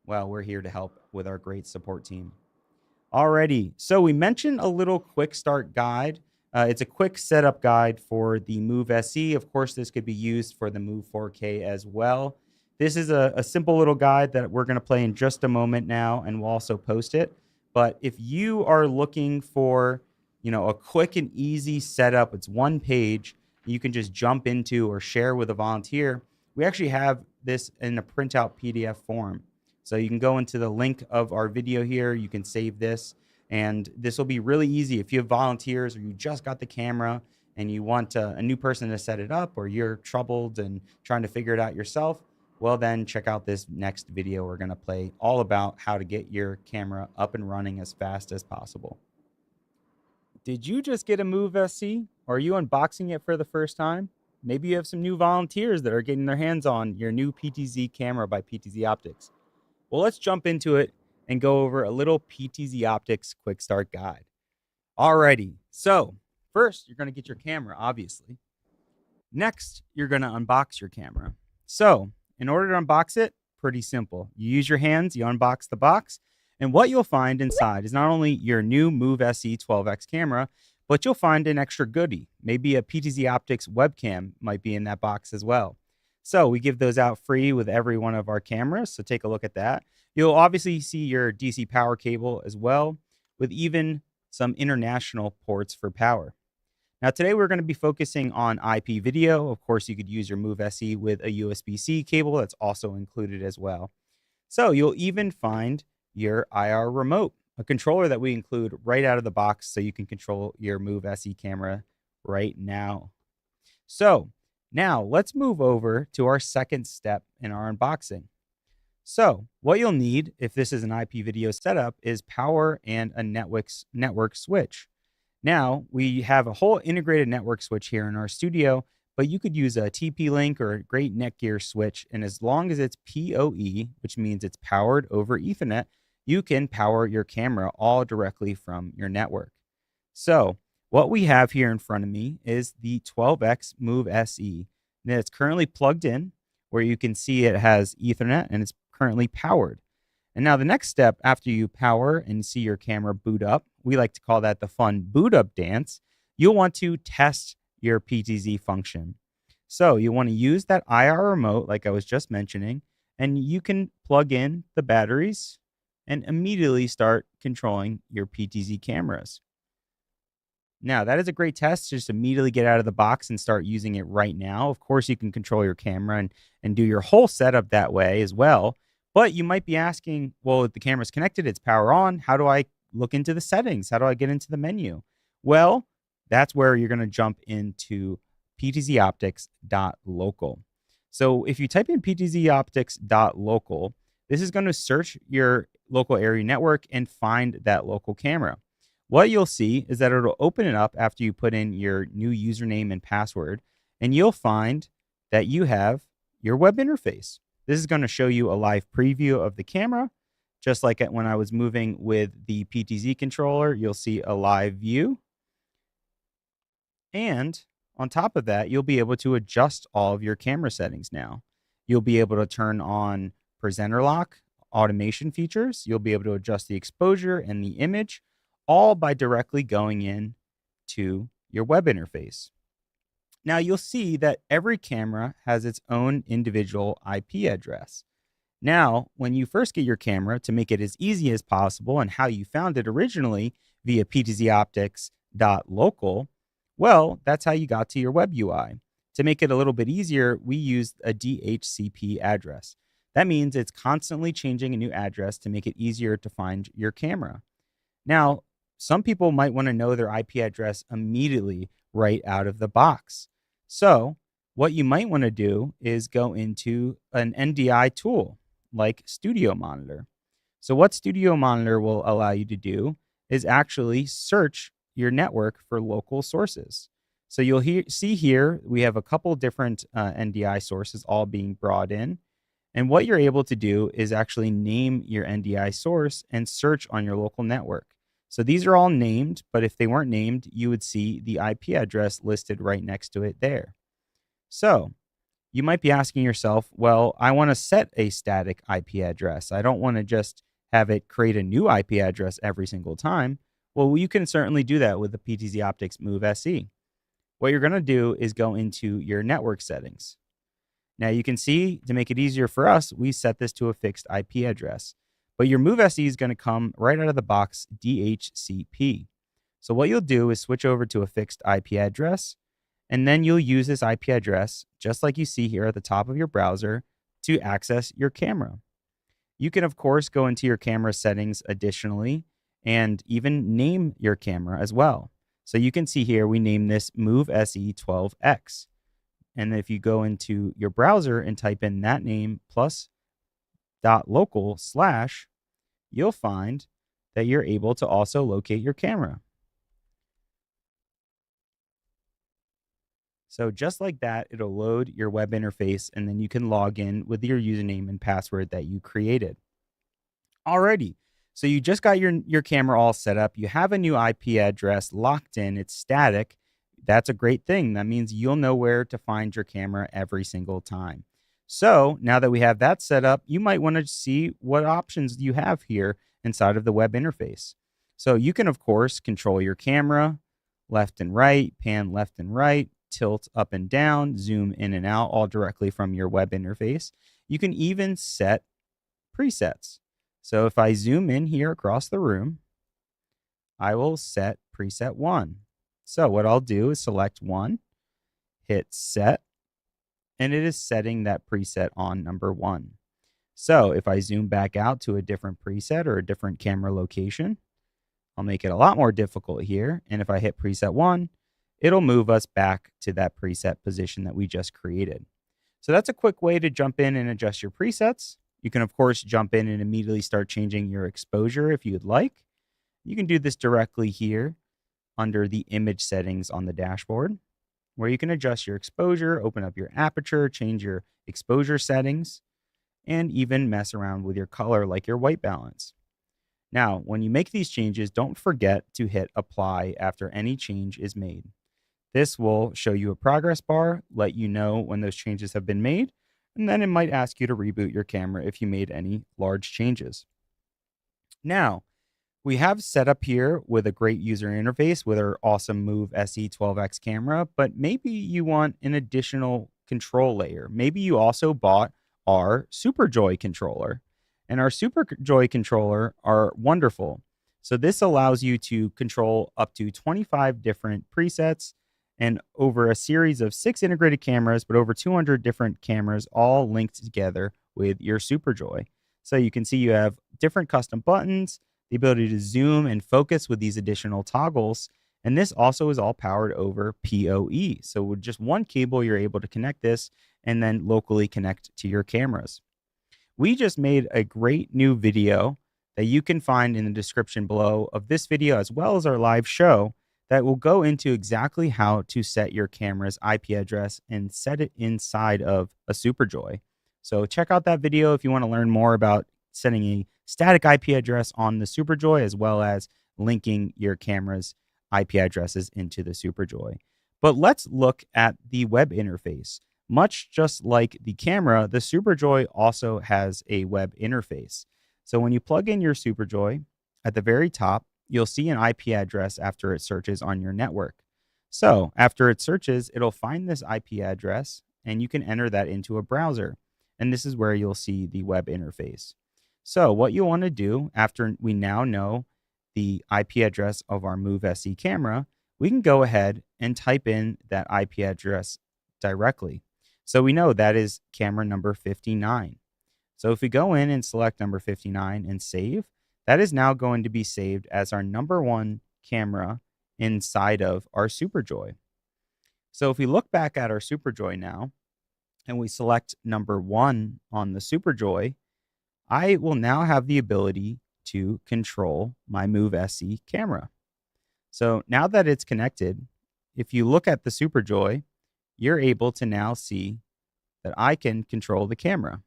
well, we're here to help with our great support team. Alrighty, so we mentioned a little quick start guide. It's a quick setup guide for the Move SE. Of course, this could be used for the Move 4K as well. This is a simple little guide that we're going to play in just a moment now, and we'll also post it. But if you are looking for, a quick and easy setup, it's one page, you can just jump into or share with a volunteer. We actually have this in a printout PDF form. So you can go into the link of our video here. You can save this, and this will be really easy. If you have volunteers or you just got the camera and you want a new person to set it up, or you're troubled and trying to figure it out yourself, well, then check out this next video. We're going to play all about how to get your camera up and running as fast as possible. Did you just get a Move SE? Or are you unboxing it for the first time? Maybe you have some new volunteers that are getting their hands on your new PTZ camera by PTZOptics. Well, let's jump into it and go over a little PTZOptics quick start guide. Alrighty, so first you're going to get your camera, obviously. Next, you're going to unbox your camera. So in order to unbox it, pretty simple. You use your hands, you unbox the box, and what you'll find inside is not only your new Move SE 12X camera, but you'll find an extra goodie. Maybe a PTZOptics webcam might be in that box as well. So we give those out free with every one of our cameras, so take a look at that. You'll obviously see your DC power cable as well, with even some international ports for power. Now today we're going to be focusing on IP video. Of course, you could use your Move SE with a USB-C cable that's also included as well. So you'll even find your IR remote, a controller that we include right out of the box so you can control your Move SE camera right now. So now let's move over to our second step in our unboxing. So what you'll need if this is an IP video setup is power and a network switch. Now we have a whole integrated network switch here in our studio, but you could use a TP-Link or a great Netgear switch. And as long as it's PoE, which means it's powered over Ethernet, you can power your camera all directly from your network. So what we have here in front of me is the 12X Move SE. And it's currently plugged in, where you can see it has Ethernet and it's currently powered. And now the next step after you power and see your camera boot up, we like to call that the fun boot up dance. You'll want to test your PTZ function. So you want to use that IR remote like I was just mentioning, and you can plug in the batteries and immediately start controlling your PTZ cameras. Now, that is a great test. Just immediately get out of the box and start using it right now. Of course, you can control your camera and do your whole setup that way as well. But you might be asking, well, if the camera's connected, it's power on. How do I look into the settings? How do I get into the menu? Well, that's where you're going to jump into PTZOptics.local. So if you type in PTZOptics.local, this is going to search your local area network and find that local camera. What you'll see is that it'll open it up after you put in your new username and password, and you'll find that you have your web interface. This is going to show you a live preview of the camera. Just like when I was moving with the PTZ controller, you'll see a live view. And on top of that, you'll be able to adjust all of your camera settings now. You'll be able to turn on presenter lock, automation features. You'll be able to adjust the exposure and the image, all by directly going in to your web interface. Now you'll see that every camera has its own individual IP address. Now, when you first get your camera, to make it as easy as possible and how you found it originally via PTZOptics.local, well, that's how you got to your web UI. To make it a little bit easier, we used a DHCP address. That means it's constantly changing a new address to make it easier to find your camera. Now, some people might want to know their IP address immediately right out of the box. So what you might want to do is go into an NDI tool like Studio Monitor. So what Studio Monitor will allow you to do is actually search your network for local sources. So you'll see here, we have a couple different NDI sources all being brought in. And what you're able to do is actually name your NDI source and search on your local network. So these are all named, but if they weren't named, you would see the IP address listed right next to it there. So you might be asking yourself, well, I want to set a static IP address. I don't want to just have it create a new IP address every single time. Well, you can certainly do that with the PTZOptics Move SE. What you're going to do is go into your network settings. Now you can see, to make it easier for us, we set this to a fixed IP address. But your Move SE is going to come right out of the box DHCP. So what you'll do is switch over to a fixed IP address, and then you'll use this IP address, just like you see here at the top of your browser, to access your camera. You can, of course, go into your camera settings additionally, and even name your camera as well. So you can see here, we name this Move SE 12X. And if you go into your browser and type in that name plus .local/, you'll find that you're able to also locate your camera. So just like that, it'll load your web interface, and then you can log in with your username and password that you created. Alrighty, so you just got your camera all set up. You have a new IP address locked in. It's static. That's a great thing. That means you'll know where to find your camera every single time. So now that we have that set up, you might want to see what options you have here inside of the web interface. So you can, of course, control your camera left and right, pan left and right, tilt up and down, zoom in and out, all directly from your web interface. You can even set presets. So if I zoom in here across the room, I will set preset 1. So what I'll do is select 1, hit set, and it is setting that preset on number 1. So if I zoom back out to a different preset or a different camera location, I'll make it a lot more difficult here. And if I hit preset 1, it'll move us back to that preset position that we just created. So that's a quick way to jump in and adjust your presets. You can, of course, jump in and immediately start changing your exposure if you'd like. You can do this directly here under the image settings on the dashboard, where you can adjust your exposure, open up your aperture, change your exposure settings, and even mess around with your color like your white balance. Now, when you make these changes, don't forget to hit apply after any change is made. This will show you a progress bar, let you know when those changes have been made, and then it might ask you to reboot your camera if you made any large changes. Now, we have set up here with a great user interface with our awesome Move SE12X camera, but maybe you want an additional control layer. Maybe you also bought our SuperJoy controller. And our SuperJoy controller are wonderful. So this allows you to control up to 25 different presets and over a series of 6 integrated cameras, but over 200 different cameras all linked together with your SuperJoy. So you can see you have different custom buttons, the ability to zoom and focus with these additional toggles. And this also is all powered over PoE. So with just one cable, you're able to connect this and then locally connect to your cameras. We just made a great new video that you can find in the description below of this video, as well as our live show, that will go into exactly how to set your camera's IP address and set it inside of a SuperJoy. So check out that video if you want to learn more about setting a static IP address on the SuperJoy, as well as linking your camera's IP addresses into the SuperJoy. But let's look at the web interface. Much just like the camera, the SuperJoy also has a web interface. So when you plug in your SuperJoy, at the very top, you'll see an IP address after it searches on your network. So after it searches, it'll find this IP address, and you can enter that into a browser. And this is where you'll see the web interface. So what you want to do after we now know the IP address of our Move SE camera, we can go ahead and type in that IP address directly. So we know that is camera number 59. So if we go in and select number 59 and save, that is now going to be saved as our number 1 camera inside of our SuperJoy. So if we look back at our SuperJoy now, and we select number 1 on the SuperJoy, I will now have the ability to control my Move SE camera. So now that it's connected, if you look at the SuperJoy, you're able to now see that I can control the camera.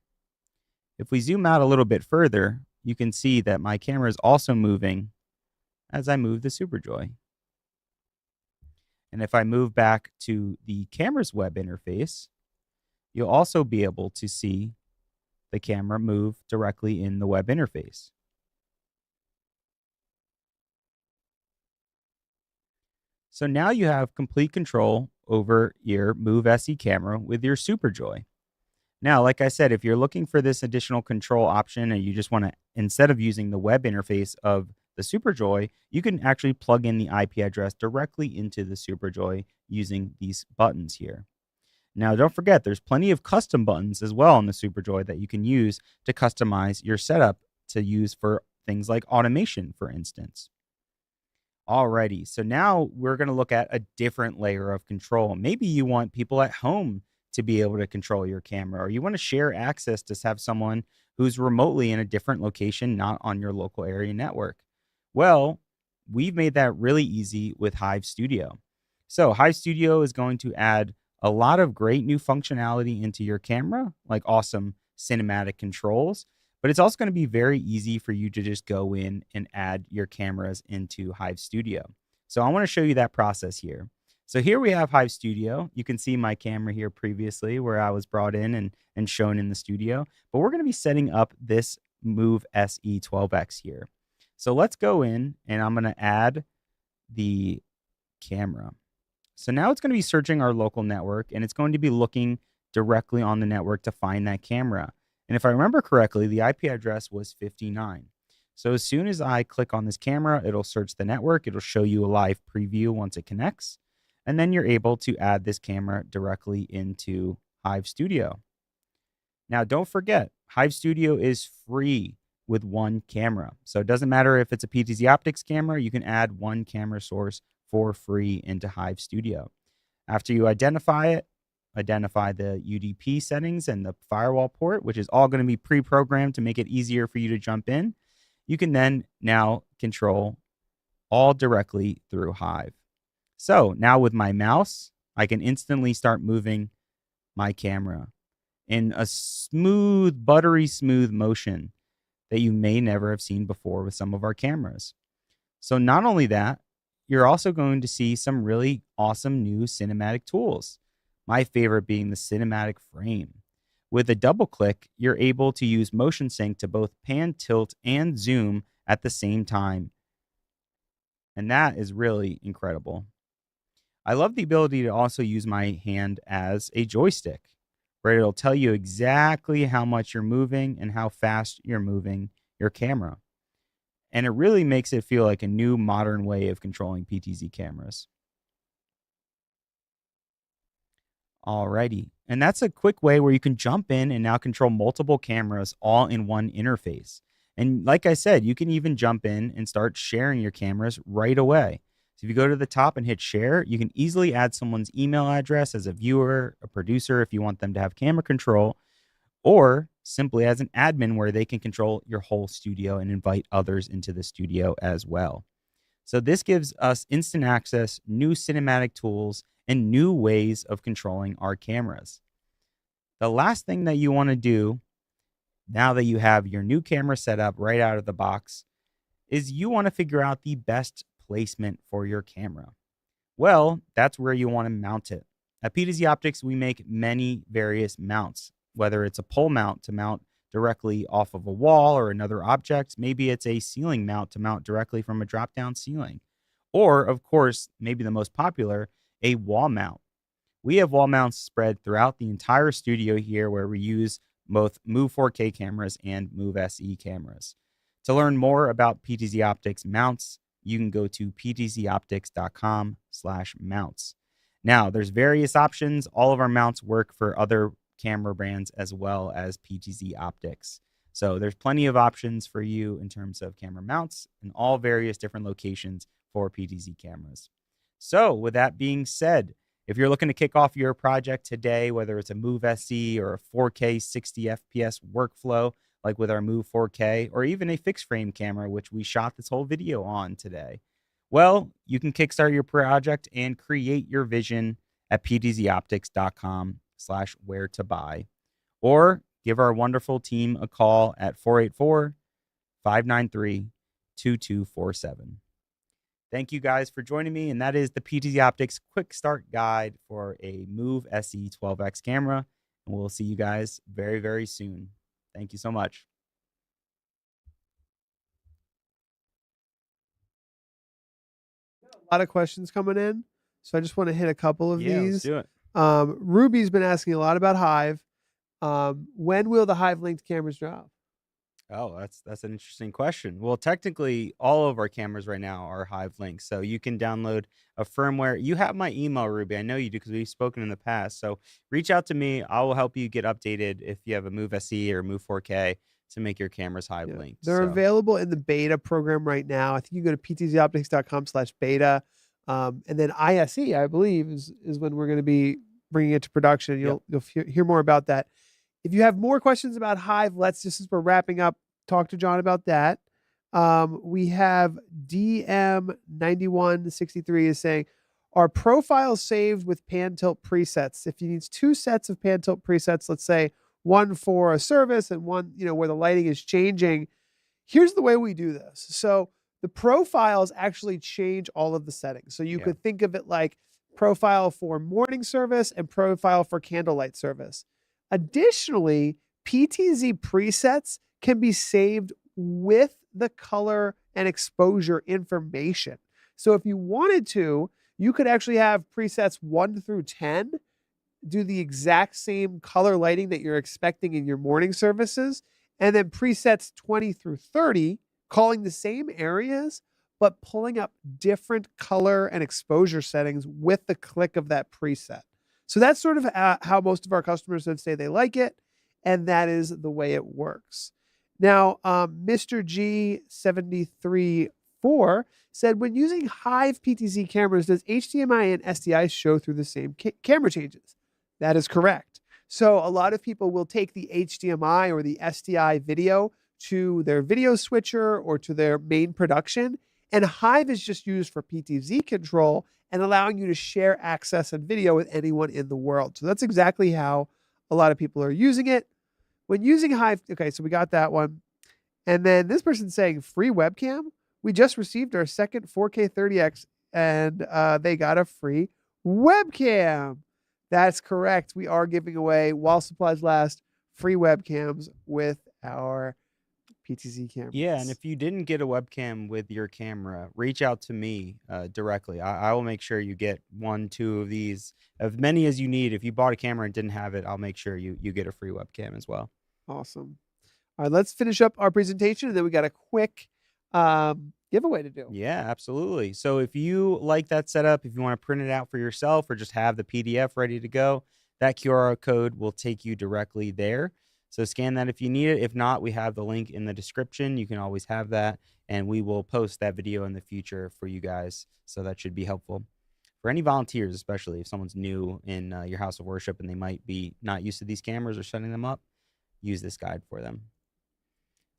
If we zoom out a little bit further, you can see that my camera is also moving as I move the SuperJoy. And if I move back to the camera's web interface, you'll also be able to see the camera move directly in the web interface. So now you have complete control over your Move SE camera with your SuperJoy. Now, like I said, if you're looking for this additional control option and you just want to, instead of using the web interface of the SuperJoy, you can actually plug in the IP address directly into the SuperJoy using these buttons here. Now, don't forget, there's plenty of custom buttons as well on the SuperJoy that you can use to customize your setup to use for things like automation, for instance. Alrighty, so now we're going to look at a different layer of control. Maybe you want people at home to be able to control your camera, or you want to share access to have someone who's remotely in a different location, not on your local area network. Well, we've made that really easy with Hive Studio. So Hive Studio is going to add a lot of great new functionality into your camera, like awesome cinematic controls, but it's also going to be very easy for you to just go in and add your cameras into Hive Studio. So I want to show you that process here. So here we have Hive Studio. You can see my camera here previously where I was brought in and shown in the studio, but we're going to be setting up this Move SE12X here. So let's go in and I'm going to add the camera. So now it's going to be searching our local network and it's going to be looking directly on the network to find that camera. And if I remember correctly, the IP address was 59. So as soon as I click on this camera, it'll search the network. It'll show you a live preview once it connects. And then you're able to add this camera directly into Hive Studio. Now, don't forget, Hive Studio is free with one camera. So it doesn't matter if it's a PTZOptics camera, you can add one camera source for free into Hive Studio. After you identify it, identify the UDP settings and the firewall port, which is all going to be pre-programmed to make it easier for you to jump in. You can then now control all directly through Hive. So now with my mouse, I can instantly start moving my camera in a smooth, buttery smooth motion that you may never have seen before with some of our cameras. So not only that, you're also going to see some really awesome new cinematic tools. My favorite being the cinematic frame. With a double click, you're able to use motion sync to both pan, tilt, and zoom at the same time. And that is really incredible. I love the ability to also use my hand as a joystick, where it'll tell you exactly how much you're moving and how fast you're moving your camera. And it really makes it feel like a new modern way of controlling PTZ cameras. Alrighty. And that's a quick way where you can jump in and now control multiple cameras all in one interface. And like I said, you can even jump in and start sharing your cameras right away. So if you go to the top and hit share, you can easily add someone's email address as a viewer, a producer if you want them to have camera control, or simply as an admin where they can control your whole studio and invite others into the studio as well. So this gives us instant access, new cinematic tools, and new ways of controlling our cameras. The last thing that you want to do now that you have your new camera set up right out of the box is you want to figure out the best placement for your camera. Well, that's where you want to mount it. At PTZOptics, we make many various mounts, whether it's a pole mount to mount directly off of a wall or another object. Maybe it's a ceiling mount to mount directly from a drop-down ceiling. Or, of course, maybe the most popular, a wall mount. We have wall mounts spread throughout the entire studio here where we use both Move 4K cameras and Move SE cameras. To learn more about PTZOptics mounts, you can go to ptzoptics.com/mounts. Now, there's various options. All of our mounts work for other camera brands as well as PTZOptics. So there's plenty of options for you in terms of camera mounts in all various different locations for PTZ cameras. So with that being said, if you're looking to kick off your project today, whether it's a Move SE or a 4K 60 FPS workflow, like with our Move 4K, or even a fixed frame camera, which we shot this whole video on today, well, you can kickstart your project and create your vision at ptzoptics.com/where-to-buy, or give our wonderful team a call at 484-593-2247. Thank you guys for joining me, and that is the PTZOptics quick start guide for a Move SE 12X camera, and we'll see you guys very, very soon. Thank you so much. A lot of questions coming in, so I just want to hit a couple of Let's these. do it. Ruby's been asking a lot about Hive. When will the Hive linked cameras drop? Oh, that's an interesting question. Well, technically, all of our cameras right now are Hive links, so you can download a firmware. You have my email, Ruby. I know you do because we've spoken in the past. So reach out to me. I will help you get updated if you have a Move SE or Move 4K to make your cameras Hive linked. They're available in the beta program right now. I think you go to ptzoptics.com/beta, and then ISE, I believe, is when we're going to be bringing it to production. You'll hear more about that. If you have more questions about Hive, since we're wrapping up, talk to John about that. We have DM9163 is saying, are profiles saved with pan tilt presets? If you need 2 sets of pan tilt presets, let's say one for a service and one, where the lighting is changing, here's the way we do this. So the profiles actually change all of the settings. So you could think of it like profile for morning service and profile for candlelight service. Additionally, PTZ presets can be saved with the color and exposure information. So if you wanted to, you could actually have presets 1 through 10 do the exact same color lighting that you're expecting in your morning services, and then presets 20 through 30 calling the same areas, but pulling up different color and exposure settings with the click of that preset. So that's sort of how most of our customers would say they like it, and that is the way it works. Now, Mr. G734 said, when using Hive PTZ cameras, does HDMI and SDI show through the same camera changes? That is correct. So a lot of people will take the HDMI or the SDI video to their video switcher or to their main production, and Hive is just used for PTZ control and allowing you to share access and video with anyone in the world. So that's exactly how a lot of people are using it. When using Hive, okay, so we got that one. And then this person's saying free webcam. We just received our second 4K 30X and they got a free webcam. That's correct. We are giving away, while supplies last, free webcams with our PTZ cameras. Yeah, and if you didn't get a webcam with your camera, reach out to me directly. I will make sure you get 1, 2 of these, as many as you need. If you bought a camera and didn't have it, I'll make sure you get a free webcam as well. Awesome. All right, let's finish up our presentation, and then we got a quick giveaway to do. Yeah, absolutely. So if you like that setup, if you want to print it out for yourself or just have the PDF ready to go, that QR code will take you directly there. So scan that if you need it. If not, we have the link in the description. You can always have that, and we will post that video in the future for you guys. So that should be helpful for any volunteers, especially if someone's new in your house of worship and they might be not used to these cameras or setting them up. Use this guide for them.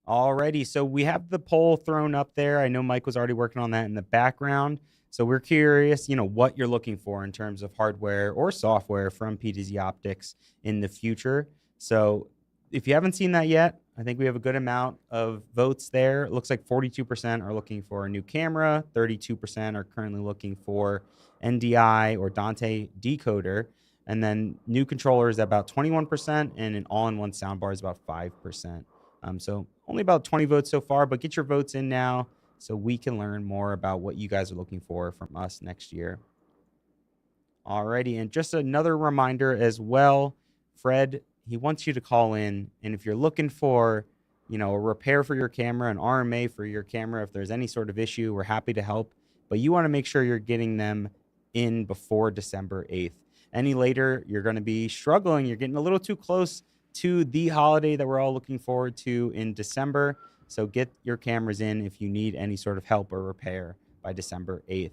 Alrighty, so we have the poll thrown up there. I know Mike was already working on that in the background. So we're curious, what you're looking for in terms of hardware or software from PTZOptics in the future. So if you haven't seen that yet, I think we have a good amount of votes there. It looks like 42% are looking for a new camera, 32% are currently looking for NDI or Dante decoder, and then new controllers at about 21%, and an all-in-one soundbar is about 5%. So only about 20 votes so far, but get your votes in now so we can learn more about what you guys are looking for from us next year. Alrighty, and just another reminder as well, Fred, he wants you to call in, and if you're looking for, a repair for your camera, an RMA for your camera, if there's any sort of issue, we're happy to help, but you want to make sure you're getting them in before December 8th. Any later, you're going to be struggling. You're getting a little too close to the holiday that we're all looking forward to in December. So get your cameras in if you need any sort of help or repair by December 8th.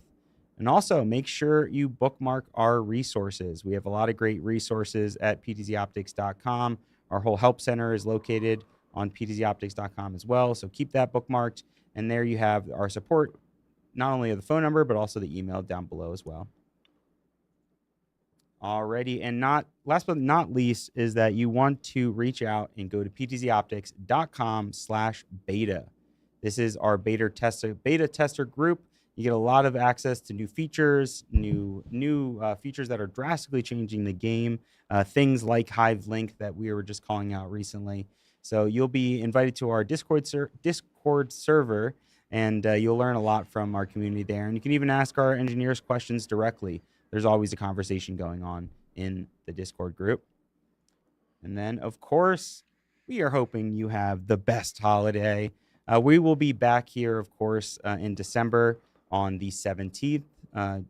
And also make sure you bookmark our resources. We have a lot of great resources at PTZOptics.com. Our whole help center is located on PTZOptics.com as well. So keep that bookmarked. And there you have our support, not only of the phone number, but also the email down below as well. Alrighty, and last but not least is that you want to reach out and go to PTZOptics.com/beta. This is our beta tester group. You get a lot of access to new features, new features that are drastically changing the game. Things like Hive Link that we were just calling out recently. So you'll be invited to our Discord server, and you'll learn a lot from our community there. And you can even ask our engineers questions directly. There's always a conversation going on in the Discord group. And then, of course, we are hoping you have the best holiday. We will be back here, of course, in December on the 17th.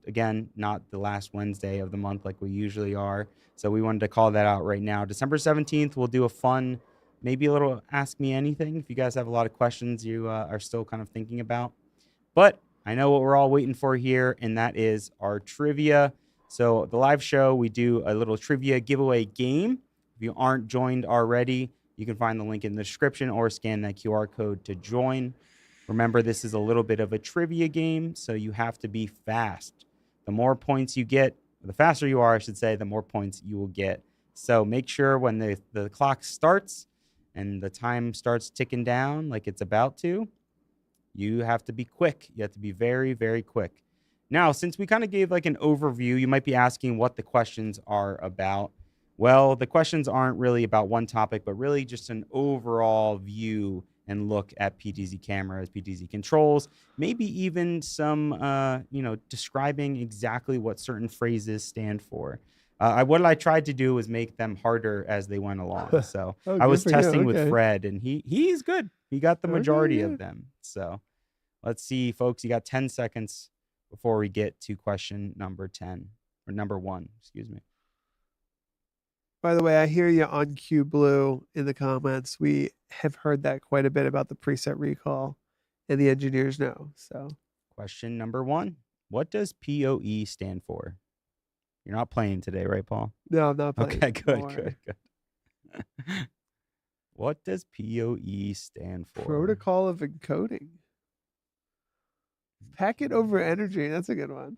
Again, not the last Wednesday of the month like we usually are. So we wanted to call that out right now. December 17th, we'll do a fun, maybe a little Ask Me Anything if you guys have a lot of questions you are still kind of thinking about. But I know what we're all waiting for here, and that is our trivia. So the live show, we do a little trivia giveaway game. If you aren't joined already, you can find the link in the description or scan that QR code to join. Remember, this is a little bit of a trivia game, so you have to be fast. The more points you get, the faster you are, I should say, the more points you will get. So make sure when the clock starts and the time starts ticking down like it's about to, you have to be quick. You have to be very, very quick. Now, since we kind of gave like an overview, you might be asking what the questions are about. Well, the questions aren't really about one topic, but really just an overall view and look at PTZ cameras, PTZ controls, maybe even some, describing exactly what certain phrases stand for. What I tried to do was make them harder as they went along. So I was testing with Fred, and he's good. He got the majority of them. So let's see, folks. You got 10 seconds before we get to question number 10, or number 1, excuse me. By the way, I hear you on Q Blue in the comments. We have heard that quite a bit about the preset recall, and the engineers know. So, question number 1: what does PoE stand for? You're not playing today, right, Paul? No, I'm not playing. Okay, good. What does PoE stand for? Protocol of encoding. Packet over energy. That's a good one.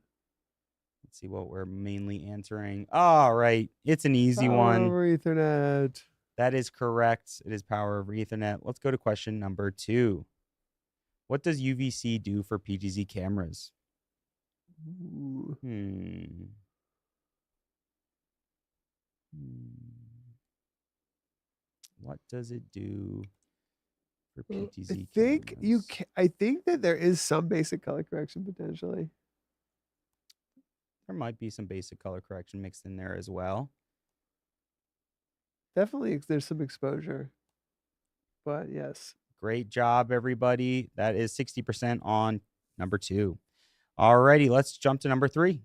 Let's see what we're mainly answering. All right. It's an easy one. Power over Ethernet. That is correct. It is power over Ethernet. Let's go to question number 2. What does UVC do for PTZ cameras? Ooh. What does it do for Well, PTZ cameras? cameras? I think that there is some basic color correction potentially. There might be some basic color correction mixed in there as well. Definitely, there's some exposure. But yes. Great job, everybody. That is 60% on number 2. Alrighty, let's jump to number 3.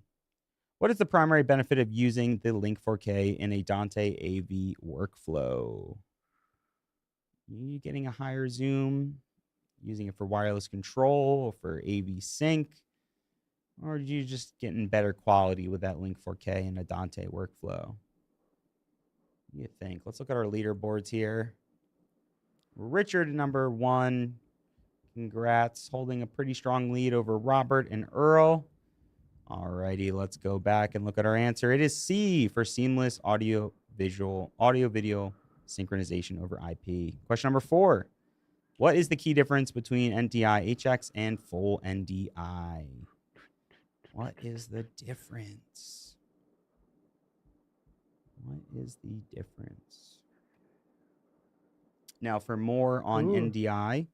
What is the primary benefit of using the Link 4K in a Dante AV workflow? You getting a higher zoom, using it for wireless control, for AV sync, or are you just getting better quality with that Link 4K in a Dante workflow? What do you think? Let's look at our leaderboards here. Richard, number 1. Congrats, holding a pretty strong lead over Robert and Earl. Alrighty, let's go back and look at our answer. It is C for seamless audio video synchronization over IP. Question number 4. What is the key difference between NDI HX and full NDI? What is the difference? What is the difference? Now, for more on NDI,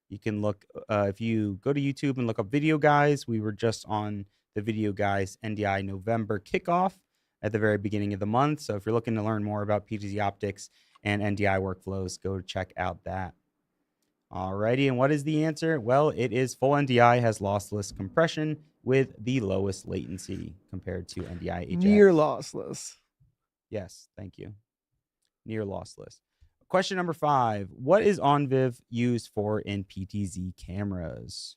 you can look, if you go to YouTube and look up Video Guys, we were just on the Video Guys NDI November kickoff at the very beginning of the month. So if you're looking to learn more about PTZOptics and NDI workflows, go check out that. Alrighty, and what is the answer? Well, it is full NDI has lossless compression with the lowest latency compared to NDI HX. Near lossless. Yes, thank you. Near lossless. Question number 5. What is OnViv used for in PTZ cameras?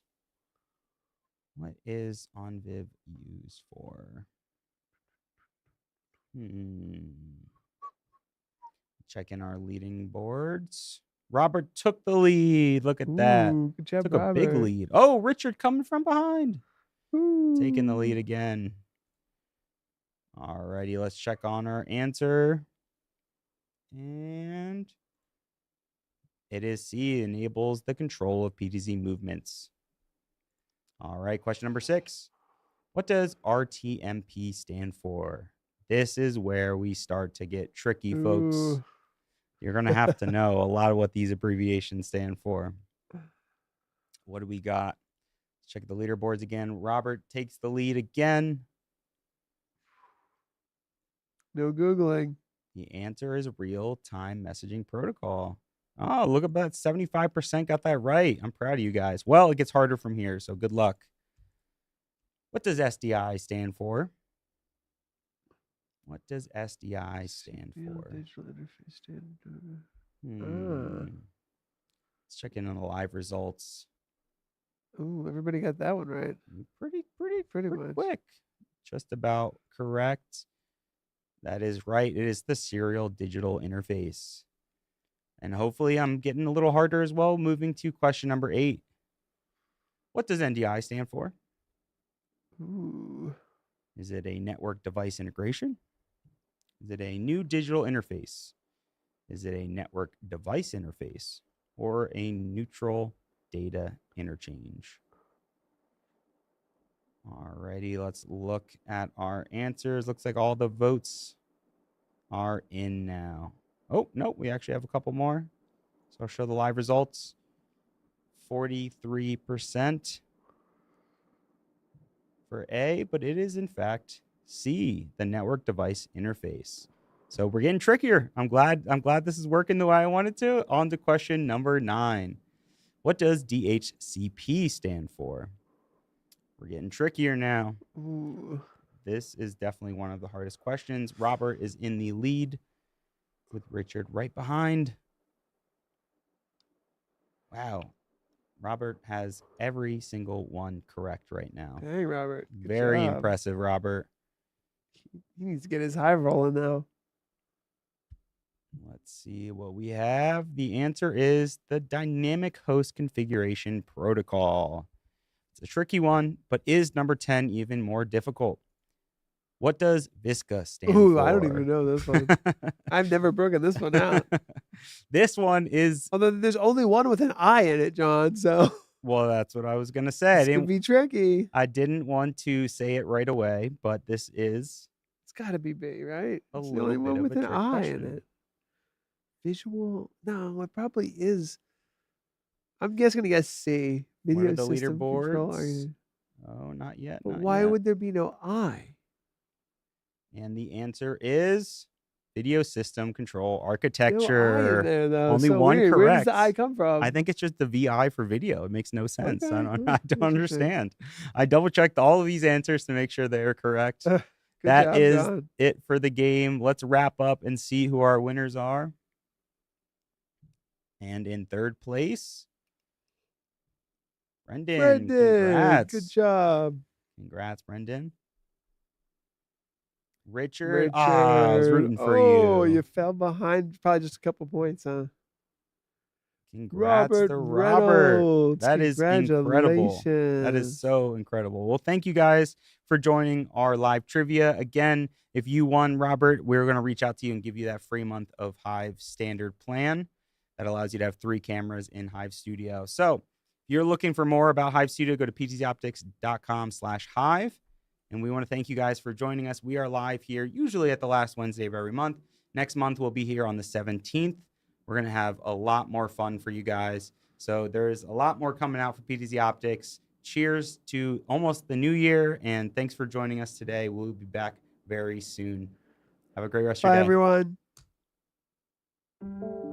What is OnViv used for? Checking our leading boards. Robert took the lead. Look at that. Good job, Took Robert. a big lead. Oh, Richard coming from behind. Taking the Ooh. lead again. Alrighty, let's check on our answer. And it is C, enables the control of PTZ movements. All right, question number 6. What does RTMP stand for? This is where we start to get tricky, folks. Ooh. You're going to have to know a lot of what these abbreviations stand for. What do we got? Check the leaderboards again. Robert takes the lead again. No Googling. The answer is real-time messaging protocol. Oh, look at that. 75% got that right. I'm proud of you guys. Well, it gets harder from here, so good luck. What does SDI stand for? What does SDI stand for? Digital interface standard. Let's check in on the live results. Ooh, everybody got that one right. Pretty much. quick. Just about correct. That is right. It is the serial digital interface. And hopefully I'm getting a little harder as well, moving to question number 8. What does NDI stand for? Ooh. Is it a network device integration? Is it a new digital interface? Is it a network device interface? Or a neutral data interchange? Alrighty, let's look at our answers. Looks like all the votes are in now. Oh, no, we actually have a couple more. So I'll show the live results. 43% for A, but it is in fact C, the network device interface. So we're getting trickier. I'm glad this is working the way I wanted to. On to question number 9. What does DHCP stand for? We're getting trickier now. Ooh. This is definitely one of the hardest questions. Robert is in the lead with Richard right behind. Wow. Robert has every single one correct right now. Dang, Robert. Good Very job. impressive, Robert. He needs to get his high rolling now. Let's see what we have. The answer is the dynamic host configuration protocol. It's a tricky one, but is number 10 even more difficult? What does VISCA stand for? I don't even know this one. I've never broken this one out. This one is... Although there's only one with an I in it, John, so... Well, that's what I was going to say. This could be tricky. I didn't want to say it right away, but this is... It's got to be B, right? A It's the little only bit one of with a an trick I question. in it. visual. No, it probably is. I'm just gonna guess C. What Video are the system control. leaderboards? Oh, not yet. But Not why yet. would there be no I? And the answer is video system control No I in architecture. there though. Only So one weird. Where does correct. the I come from? I think it's just the VI for video. It makes no sense. Okay, I don't interesting. understand. I double checked all of these answers to make sure they are correct. Good That job, is John. it for the game. Let's wrap up and see who our winners are. And in third place, Brendan. Brendan, Congrats. good job. Congrats, Brendan. Richard. I was rooting for Oh, you. you fell behind probably just a couple points, huh? Congrats Robert to Robert. Reynolds. That is incredible. That Congratulations. is so incredible. Well, thank you guys for joining our live trivia. Again, if you won, Robert, we're going to reach out to you and give you that free month of Hive standard plan that allows you to have 3 cameras in Hive Studio. So if you're looking for more about Hive Studio, go to PTZOptics.com/Hive. And we want to thank you guys for joining us. We are live here usually at the last Wednesday of every month. Next month, we'll be here on the 17th. We're going to have a lot more fun for you guys. So there's a lot more coming out for PTZ Optics. Cheers to almost the new year. And thanks for joining us today. We'll be back very soon. Have a great rest of your Bye, day. everyone.